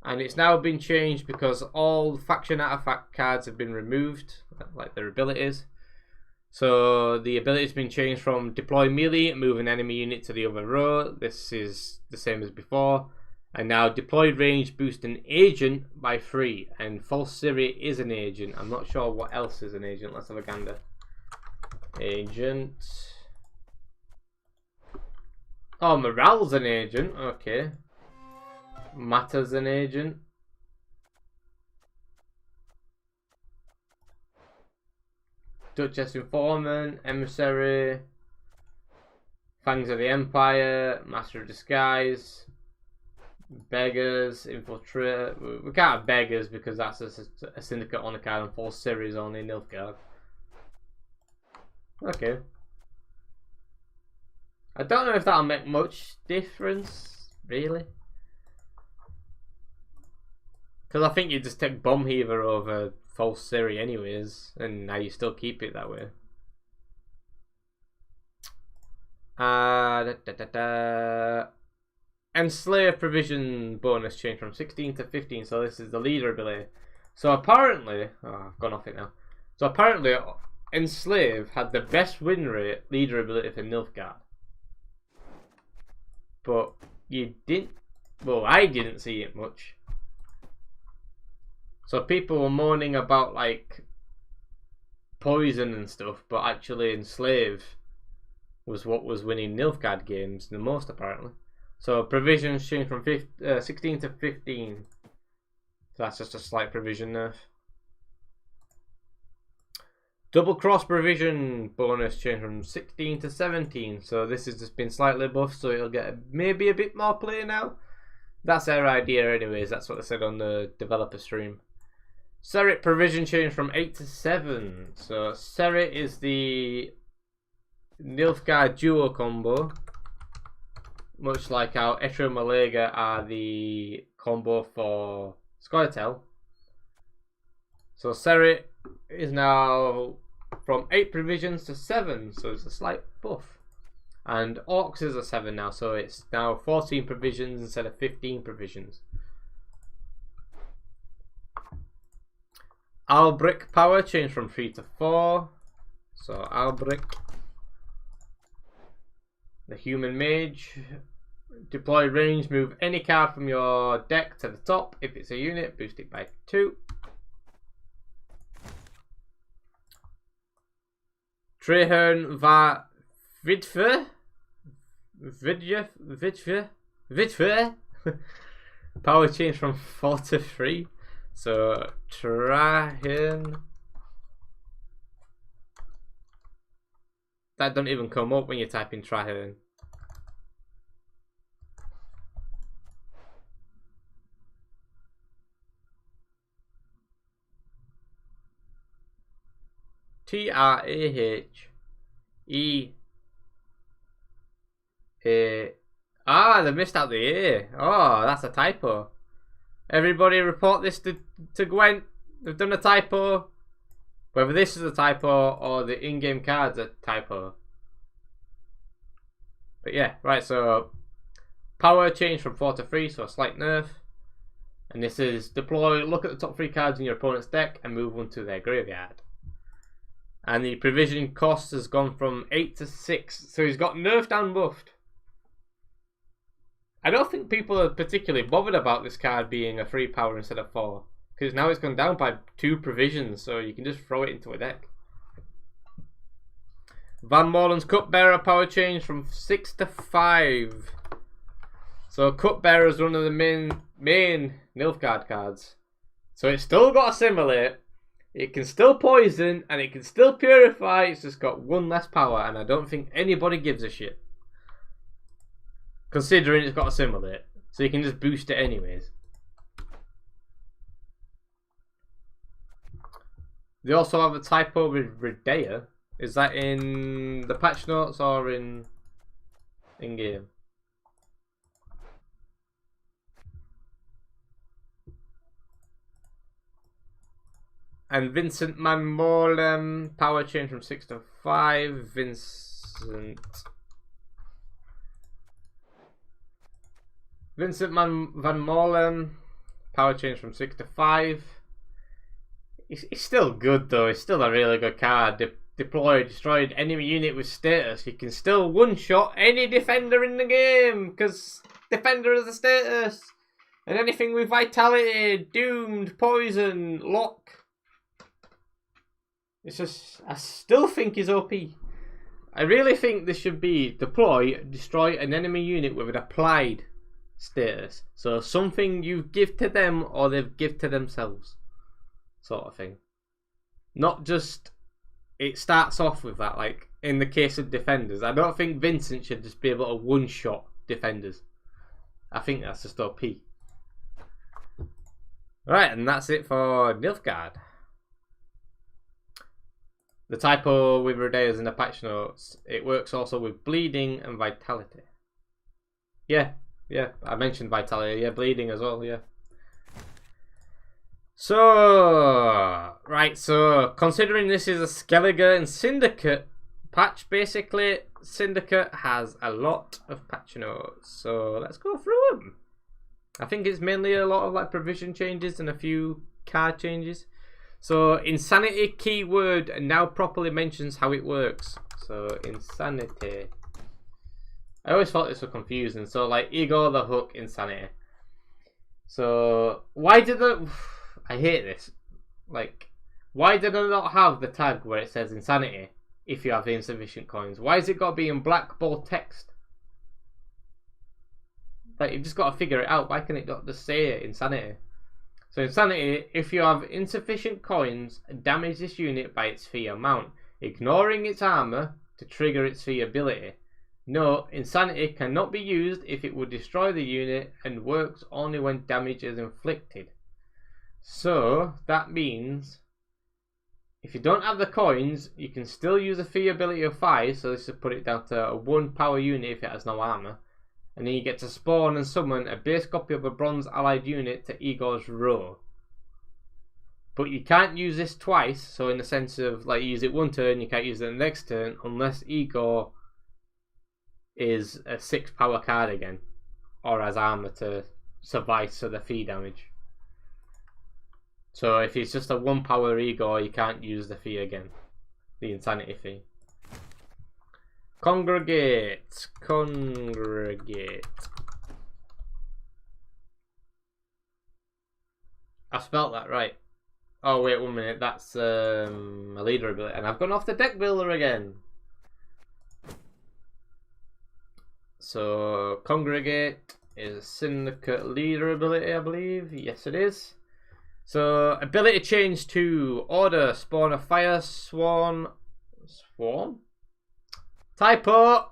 A: and it's now been changed because all faction artifact cards have been removed, like their abilities. So, the ability's been changed from deploy melee, move an enemy unit to the other row. This is the same as before. And now deployed range boost an agent by 3, and False Siri is an agent. I'm not sure what else is an agent. Let's have a gander. Agent. Oh, Morale's an agent. Okay. Matter's an agent. Duchess Informant, Emissary, Fangs of the Empire, Master of Disguise. Beggars, Infiltrate. We can't have Beggars because that's a Syndicate on a card, and False Siri is only Nilfgaard. Okay. I don't know if that'll make much difference, really. Because I think you just take Bomb Heaver over False Siri anyways, and now you still keep it that way. Enslave provision bonus changed from 16 to 15, so this is the leader ability. So apparently, I've gone off it now. So apparently, Enslave had the best win rate leader ability for Nilfgaard. But you didn't, well, I didn't see it much. So people were moaning about like poison and stuff, but actually Enslave was what was winning Nilfgaard games the most apparently. So provisions changed from 16 to 15. So that's just a slight provision nerf. Double cross provision bonus changed from 16 to 17. So this has just been slightly buffed, so it'll get maybe a bit more play now. That's their idea anyways, that's what they said on the developer stream. Serit provision changed from 8 to 7. So Serit is the Nilfgaard duo combo. Much like how Escher and Malega are the combo for Scoia'tael. So Serit is now from 8 provisions to 7, so it's a slight buff. And Orcs is a 7 now, so it's now 14 provisions instead of 15 provisions. Albric power changed from 3 to 4. So Albric, the human mage. Deploy range, move any card from your deck to the top. If it's a unit, boost it by 2. Treherne va Vidfe. Power change from 4 to 3. So Treherne. That don't even come up when you type in Treherne. Trahe. They missed out the A. Oh, that's a typo. Everybody report this to Gwent. They've done a typo. Whether this is a typo or the in-game card's a typo. But yeah, right, so power changed from 4 to 3, so a slight nerf. And this is deploy, look at the top 3 cards in your opponent's deck and move one to their graveyard. And the provision cost has gone from 8 to 6, so he's got nerfed and buffed. I don't think people are particularly bothered about this card being a 3 power instead of 4. Because now it's gone down by 2 provisions, so you can just throw it into a deck. Van Molen's Cupbearer power change from 6 to 5. So Cupbearer is one of the main Nilfgaard cards. So it's still got Assimilate, it can still poison, and it can still purify. It's just got 1 less power, and I don't think anybody gives a shit. Considering it's got Assimilate, so you can just boost it anyways. They also have a typo with Redea. Is that in the patch notes or in game? And Vincent Van Molen power change from 6 to 5. Vincent Van Molen power change from 6 to 5. It's still good though. It's still a really good card. Deploy destroyed enemy unit with status. You can still one-shot any defender in the game because defender is a status. And anything with vitality, doomed, poison, lock. It's just, I still think is OP. I really think this should be deploy, destroy an enemy unit with an applied status. So something you give to them or they give to themselves. Sort of thing. Not just it starts off with that, like in the case of defenders. I don't think Vincent should just be able to one-shot defenders. I think that's just OP. Right, and that's it for Nilfgaard. The typo with Redea is in the patch notes. It works also with bleeding and vitality. Yeah, I mentioned vitality. Yeah, bleeding as well, yeah. So, right, so considering this is a Skellige and Syndicate patch, basically, Syndicate has a lot of patch notes. So, let's go through them. I think it's mainly a lot of like provision changes and a few card changes. So, Insanity keyword now properly mentions how it works. So, Insanity. I always thought this was confusing. So, like, Igor the Hook, Insanity. So, why did the... I hate this. Like, why did I not have the tag where it says Insanity if you have insufficient coins? Why has it got to be in black bold text? Like, you've just got to figure it out. Why can it not just say Insanity? So, Insanity, if you have insufficient coins, damage this unit by its fee amount, ignoring its armor to trigger its fee ability. Note, Insanity cannot be used if it would destroy the unit and works only when damage is inflicted. So, that means if you don't have the coins, you can still use a fee ability of 5, so this will put it down to a 1 power unit if it has no armor. And then you get to spawn and summon a base copy of a bronze allied unit to Igor's row. But you can't use this twice, so in the sense of, like, you use it one turn, you can't use it the next turn, unless Igor is a 6 power card again, or has armor to suffice for the fee damage. So if it's just a 1 power Igor, you can't use the fee again. The Insanity fee. Congregate. I spelt that right. Oh wait, 1 minute. That's a leader ability, and I've gone off the deck builder again. So Congregate is a Syndicate leader ability, I believe. Yes, it is. So, ability change to order, spawn a fire swarm. Typo!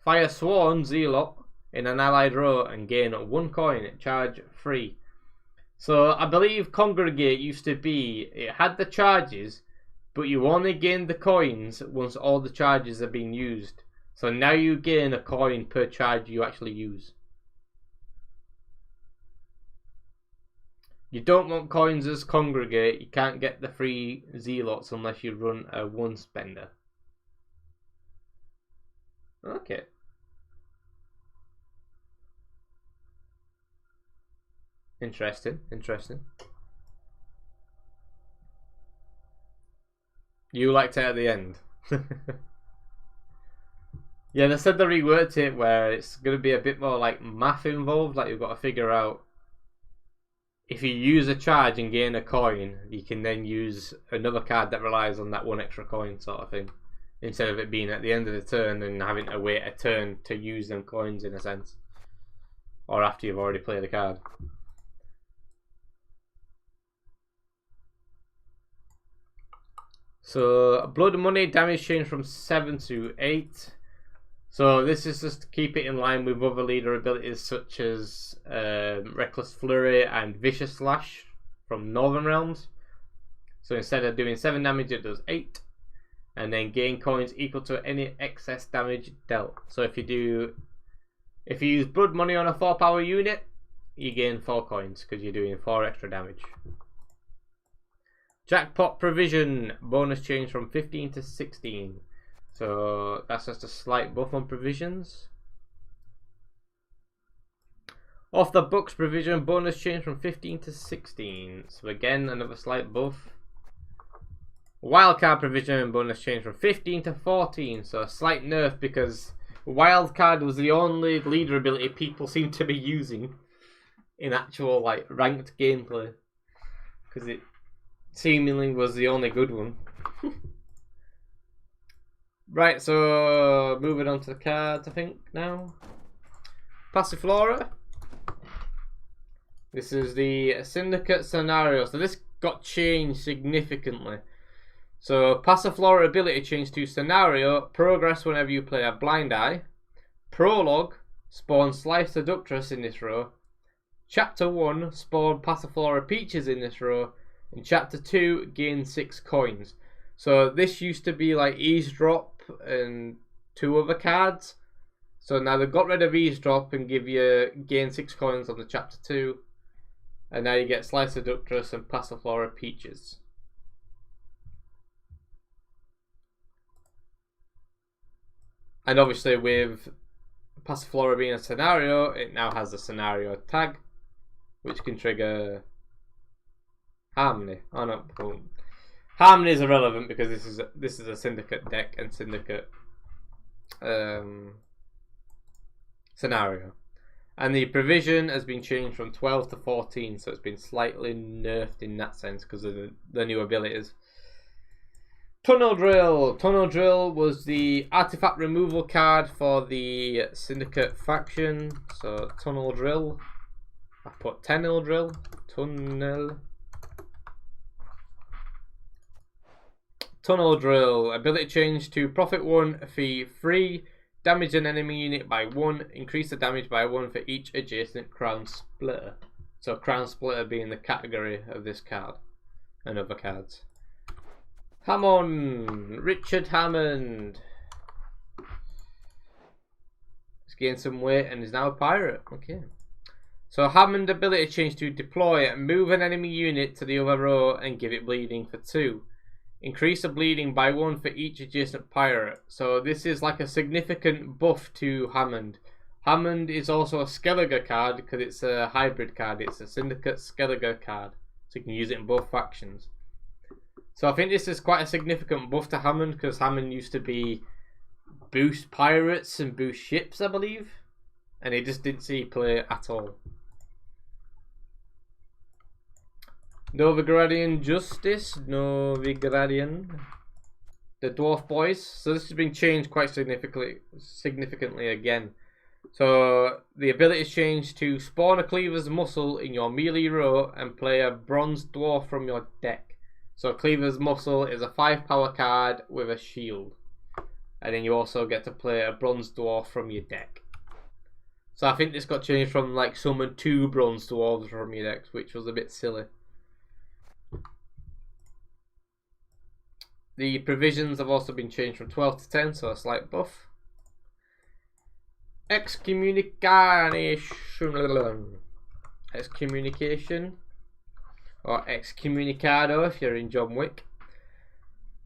A: Fire swarm zealot in an allied row and gain 1 coin, charge free. So, I believe Congregate used to be, it had the charges, but you only gained the coins once all the charges have been used. So now you gain a coin per charge you actually use. You don't want coins as Congregate. You can't get the free zealots unless you run a 1 spender. Okay. Interesting. You liked it at the end. Yeah, they said they reworked it where it's going to be a bit more like math involved. Like you've got to figure out if you use a charge and gain a coin, you can then use another card that relies on that 1 extra coin sort of thing. Instead of it being at the end of the turn and having to wait a turn to use them coins in a sense. Or after you've already played a card. So, blood money damage change from 7 to 8. So this is just to keep it in line with other leader abilities such as Reckless Flurry and Vicious Slash from Northern Realms. So instead of doing 7 damage, it does 8. And then gain coins equal to any excess damage dealt. So if you use blood money on a 4 power unit, you gain 4 coins because you're doing 4 extra damage. Jackpot provision bonus change from 15 to 16. So that's just a slight buff on provisions. Off the books provision bonus change from 15 to 16. So again, another slight buff. Wildcard provision bonus change from 15 to 14. So a slight nerf because wildcard was the only leader ability people seem to be using in actual like ranked gameplay. Because it seemingly was the only good one. Right, so moving on to the cards, I think, now. Passiflora. This is the Syndicate scenario. So this got changed significantly. So Passiflora ability changed to scenario. Progress whenever you play a blind eye. Prologue. Spawn Slice Seductress in this row. Chapter 1. Spawn Passiflora Peaches in this row. In Chapter 2. Gain 6 coins. So this used to be like Eavesdrop and 2 other cards. So now they've got rid of Eavesdrop and give you gain 6 coins on the Chapter 2. And now you get Slice Seductress and Passiflora Peaches. And obviously with Passiflora being a scenario, it now has the scenario tag, which can trigger Harmony. Oh no, Harmony is irrelevant because this is a Syndicate deck and Syndicate scenario. And the provision has been changed from 12 to 14, so it's been slightly nerfed in that sense because of the new abilities. Tunnel Drill. Tunnel Drill was the artifact removal card for the Syndicate faction. So Tunnel Drill. I put Tunnel Drill. Tunnel Drill. Ability change to profit 1, fee 3. Damage an enemy unit by 1. Increase the damage by 1 for each adjacent Crown Splitter. So Crown Splitter being the category of this card and other cards. Hammond. Richard Hammond. He's gained some weight and is now a pirate. Okay. So Hammond ability change to deploy. Move an enemy unit to the other row and give it bleeding for 2. Increase the bleeding by 1 for each adjacent pirate. So this is like a significant buff to Hammond. Hammond is also a Skellige card because it's a hybrid card. It's a Syndicate Skellige card. So you can use it in both factions. So I think this is quite a significant buff to Hammond because Hammond used to be boost pirates and boost ships, I believe. And he just didn't see play at all. Novigradian Justice. Novigradian. The Dwarf Boys. So this has been changed quite significantly again. So the ability is changed to spawn a Cleaver's Muscle in your melee row and play a Bronze Dwarf from your deck. So Cleaver's Muscle is a 5 power card with a shield. And then you also get to play a Bronze Dwarf from your deck. So I think this got changed from like summon 2 Bronze Dwarves from your decks, which was a bit silly. The provisions have also been changed from 12 to 10, so a slight buff. Excommunication. Or Excommunicado if you're in John Wick.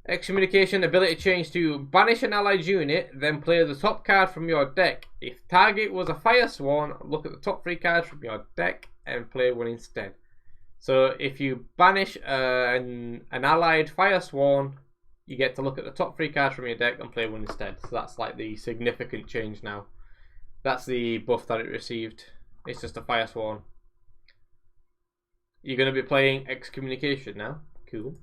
A: Excommunication ability change to banish an allied unit, then play the top card from your deck. If target was a Fire Sworn, look at the top 3 cards from your deck and play one instead. So if you banish an allied Fire Sworn, you get to look at the top 3 cards from your deck and play one instead. So that's like the significant change now. That's the buff that it received. It's just a Fire Sworn. You're going to be playing Excommunication now. Cool.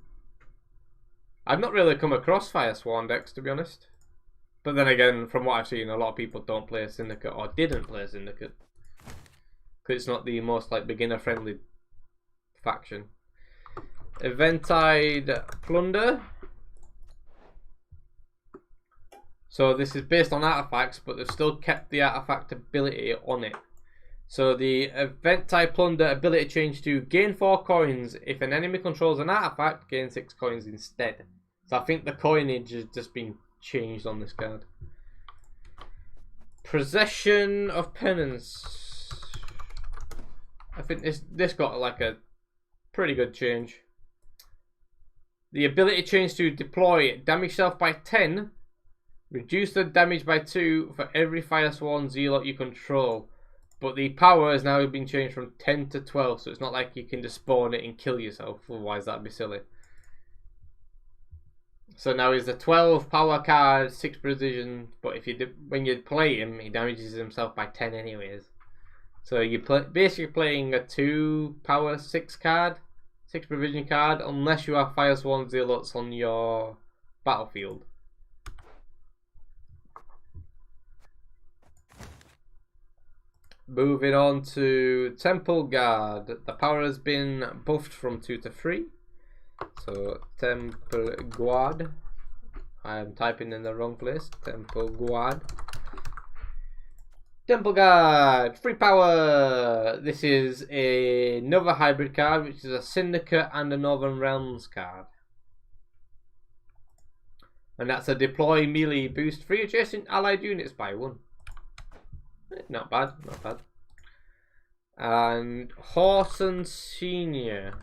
A: I've not really come across Fire Sworn decks, to be honest. But then again, from what I've seen, a lot of people don't play a Syndicate or didn't play a Syndicate. Because it's not the most like beginner-friendly faction. Eventide Plunder. So this is based on artifacts, but they've still kept the artifact ability on it. So the Eventide Plunder ability change to gain 4 coins. If an enemy controls an artifact, gain 6 coins instead. So I think the coinage has just been changed on this card. Possession of Penance. I think this got like a pretty good change. The ability change to deploy. Damage self by 10. Reduce the damage by 2 for every Firesworn Zealot you control. But the power has now been changed from 10 to 12, so it's not like you can just spawn it and kill yourself, otherwise that'd be silly. So now he's a 12 power card, 6 precision, but if when you play him, he damages himself by 10 anyways. So you're basically playing a 2 power 6 card, 6 provision card, unless you have Firesworn Zealots on your battlefield. Moving on to Temple Guard. The power has been buffed from 2 to 3. So Temple Guard. I am typing in the wrong place. Temple Guard. Temple Guard. 3 power. This is another hybrid card, which is a Syndicate and a Northern Realms card. And that's a deploy melee boost 3 adjacent allied units by 1. Not bad, not bad. And Horton Senior.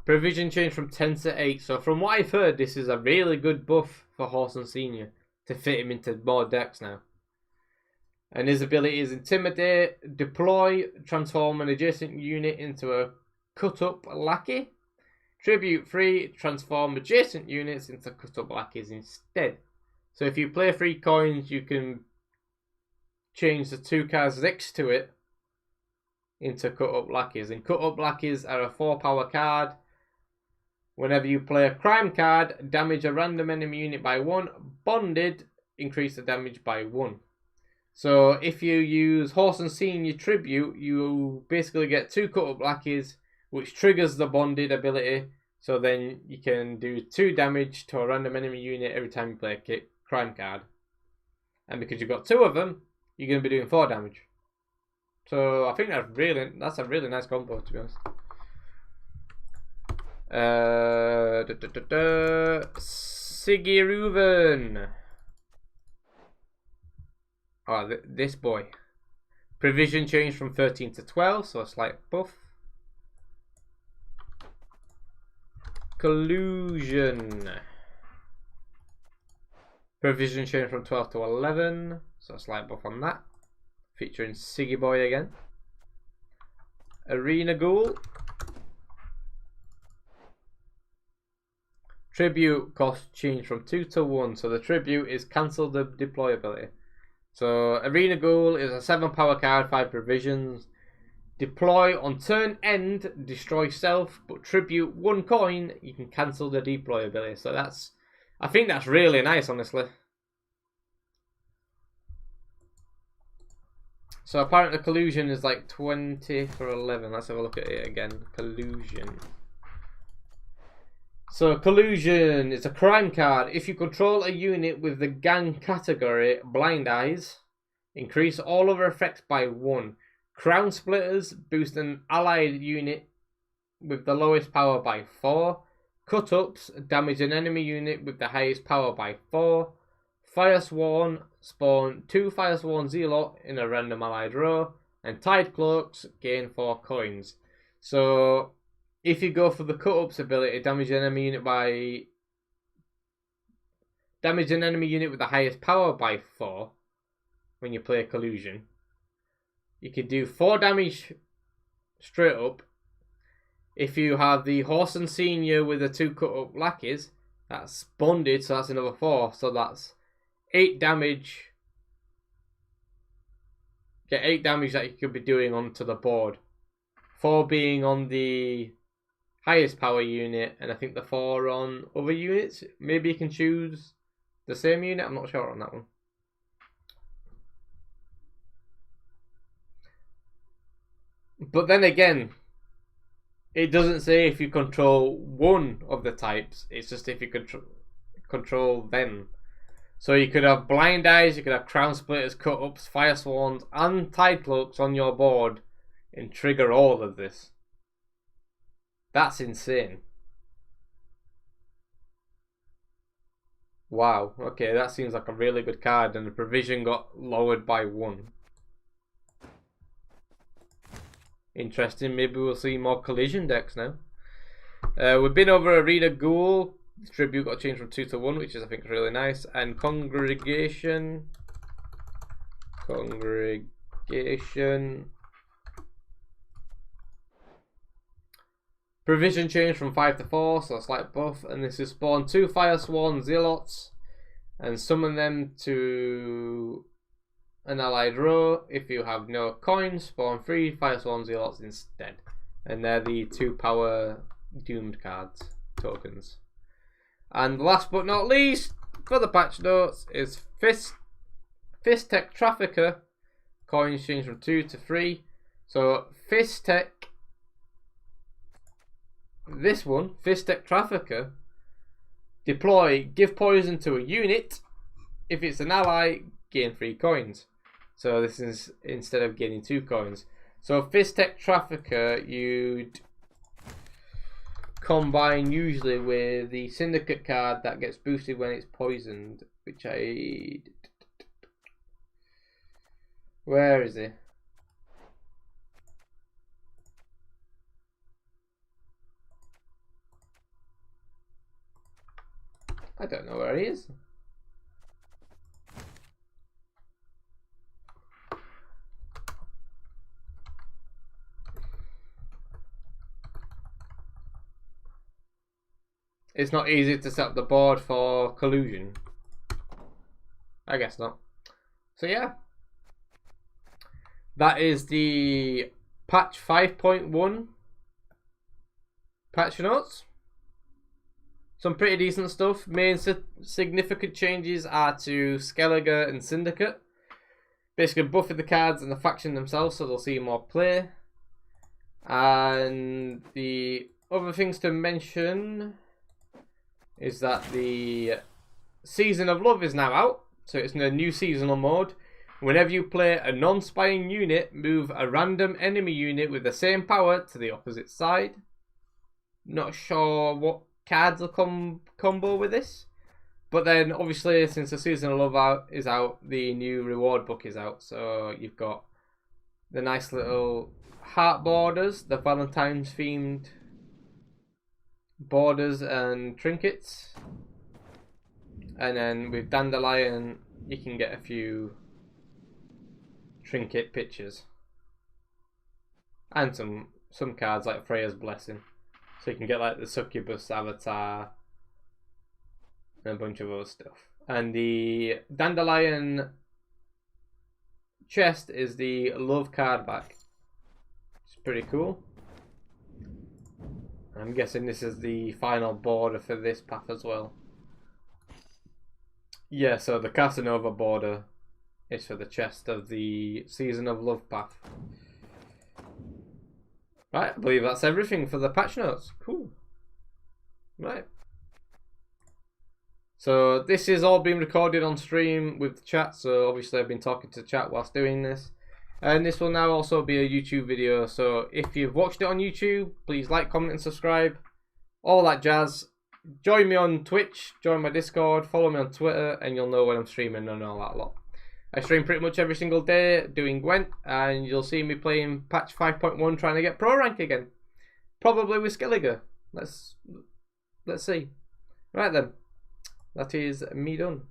A: Provision change from 10 to 8. So from what I've heard, this is a really good buff for Horton Senior to fit him into more decks now. And his ability is Intimidate, Deploy, transform an adjacent unit into a cut-up lackey. Tribute 3, transform adjacent units into cut-up lackeys instead. So if you play 3 coins, you can change the 2 cards next to it into cut-up lackeys. And cut-up lackeys are a 4-power card. Whenever you play a crime card, damage a random enemy unit by 1. Bonded, increase the damage by 1. So if you use Horton Senior Tribute, you basically get 2 cut-up lackeys, which triggers the bonded ability. So then you can do 2 damage to a random enemy unit every time you play a crime card. And because you've got 2 of them, you're going to be doing 4 damage. So I think that's a really nice combo, to be honest. Sigiruven. Oh, this boy. Provision change from 13 to 12, so a slight buff. Collusion. Provision change from 12 to 11, so a slight buff on that. Featuring Siggy Boy again. Arena Ghoul. Tribute cost change from 2 to 1, so the tribute is cancel the deploy ability. So Arena Ghoul is a 7-power card, 5 provisions. Deploy on turn end, destroy self, but tribute 1 coin, you can cancel the deploy ability. So I think that's really nice, honestly. So apparently collusion is like 20 for 11. Let's have a look at it again. Collusion. So collusion is a crime card. If you control a unit with the gang category, Blind Eyes, increase all other effects by 1. Crown Splitters boost an allied unit with the lowest power by 4. Cut-ups damage an enemy unit with the highest power by 4. Firesworn spawn 2 Firesworn Zealot in a random allied row. And Tide Cloaks gain 4 coins. So if you go for the cut-ups ability, damage an enemy unit with the highest power by 4 when you play collusion. You can do 4 damage straight up. If you have the Horton Senior with the 2 cut-up lackeys, that's bonded, so that's another 4. So that's 8 damage. Get 8 damage that you could be doing onto the board. 4 being on the highest power unit, and I think the 4 on other units. Maybe you can choose the same unit. I'm not sure on that one. But then again, it doesn't say if you control one of the types. It's just if you control them. So you could have Blind Eyes, you could have Crown Splitters, Cut-Ups, Firesworns, and Tide Cloaks on your board and trigger all of this. That's insane. Wow, okay, that seems like a really good card, and the provision got lowered by 1. Interesting, maybe we'll see more collision decks now. We've been over Arena Ghoul. The tribute got changed from 2 to 1, which is, I think, really nice. And Congregation. Provision changed from 5 to 4, so a slight buff. And this is spawn 2 Firesworn Zealots and summon them to an allied row. If you have no coins, spawn 3 Firesworn Zealots instead. And they're the 2 power doomed cards, tokens. And last but not least, for the patch notes, is Fistek Trafficker. Coins change from 2 to 3. So Fistek, this one, Fistek Trafficker, deploy, give poison to a unit. If it's an ally, gain 3 coins. So this is instead of getting 2 coins. So Fistek Trafficker, you'd combine usually with the Syndicate card that gets boosted when it's poisoned, which where is it? I don't know where he is. It's not easy to set up the board for collusion. I guess not. So yeah. That is the patch 5.1 patch notes. Some pretty decent stuff. Main significant changes are to Skellige and Syndicate. Basically buffing the cards and the faction themselves so they'll see more play. And the other things to mention is that the Season of Love is now out. So it's in a new seasonal mode. Whenever you play a non-spying unit, move a random enemy unit with the same power to the opposite side. Not sure what cards will combo with this. But then, obviously, since the Season of Love is out, the new reward book is out. So you've got the nice little heart borders, the Valentine's themed borders and trinkets. And then with Dandelion, you can get a few trinket pictures. And some cards like Freya's Blessing. So you can get like the Succubus avatar and a bunch of other stuff. And the Dandelion chest is the Love card back. It's pretty cool. I'm guessing this is the final border for this path as well. Yeah, so the Casanova border is for the chest of the Season of Love path. Right, I believe that's everything for the patch notes. Cool. Right. So this is all being recorded on stream with the chat, so obviously I've been talking to chat whilst doing this. And this will now also be a YouTube video, so if you've watched it on YouTube, please like, comment and subscribe. All that jazz. Join me on Twitch, join my Discord, follow me on Twitter, and you'll know when I'm streaming and all that lot. I stream pretty much every single day doing Gwent, and you'll see me playing patch 5.1 trying to get pro rank again. Probably with Skellige. Let's see. Right then. That is me done.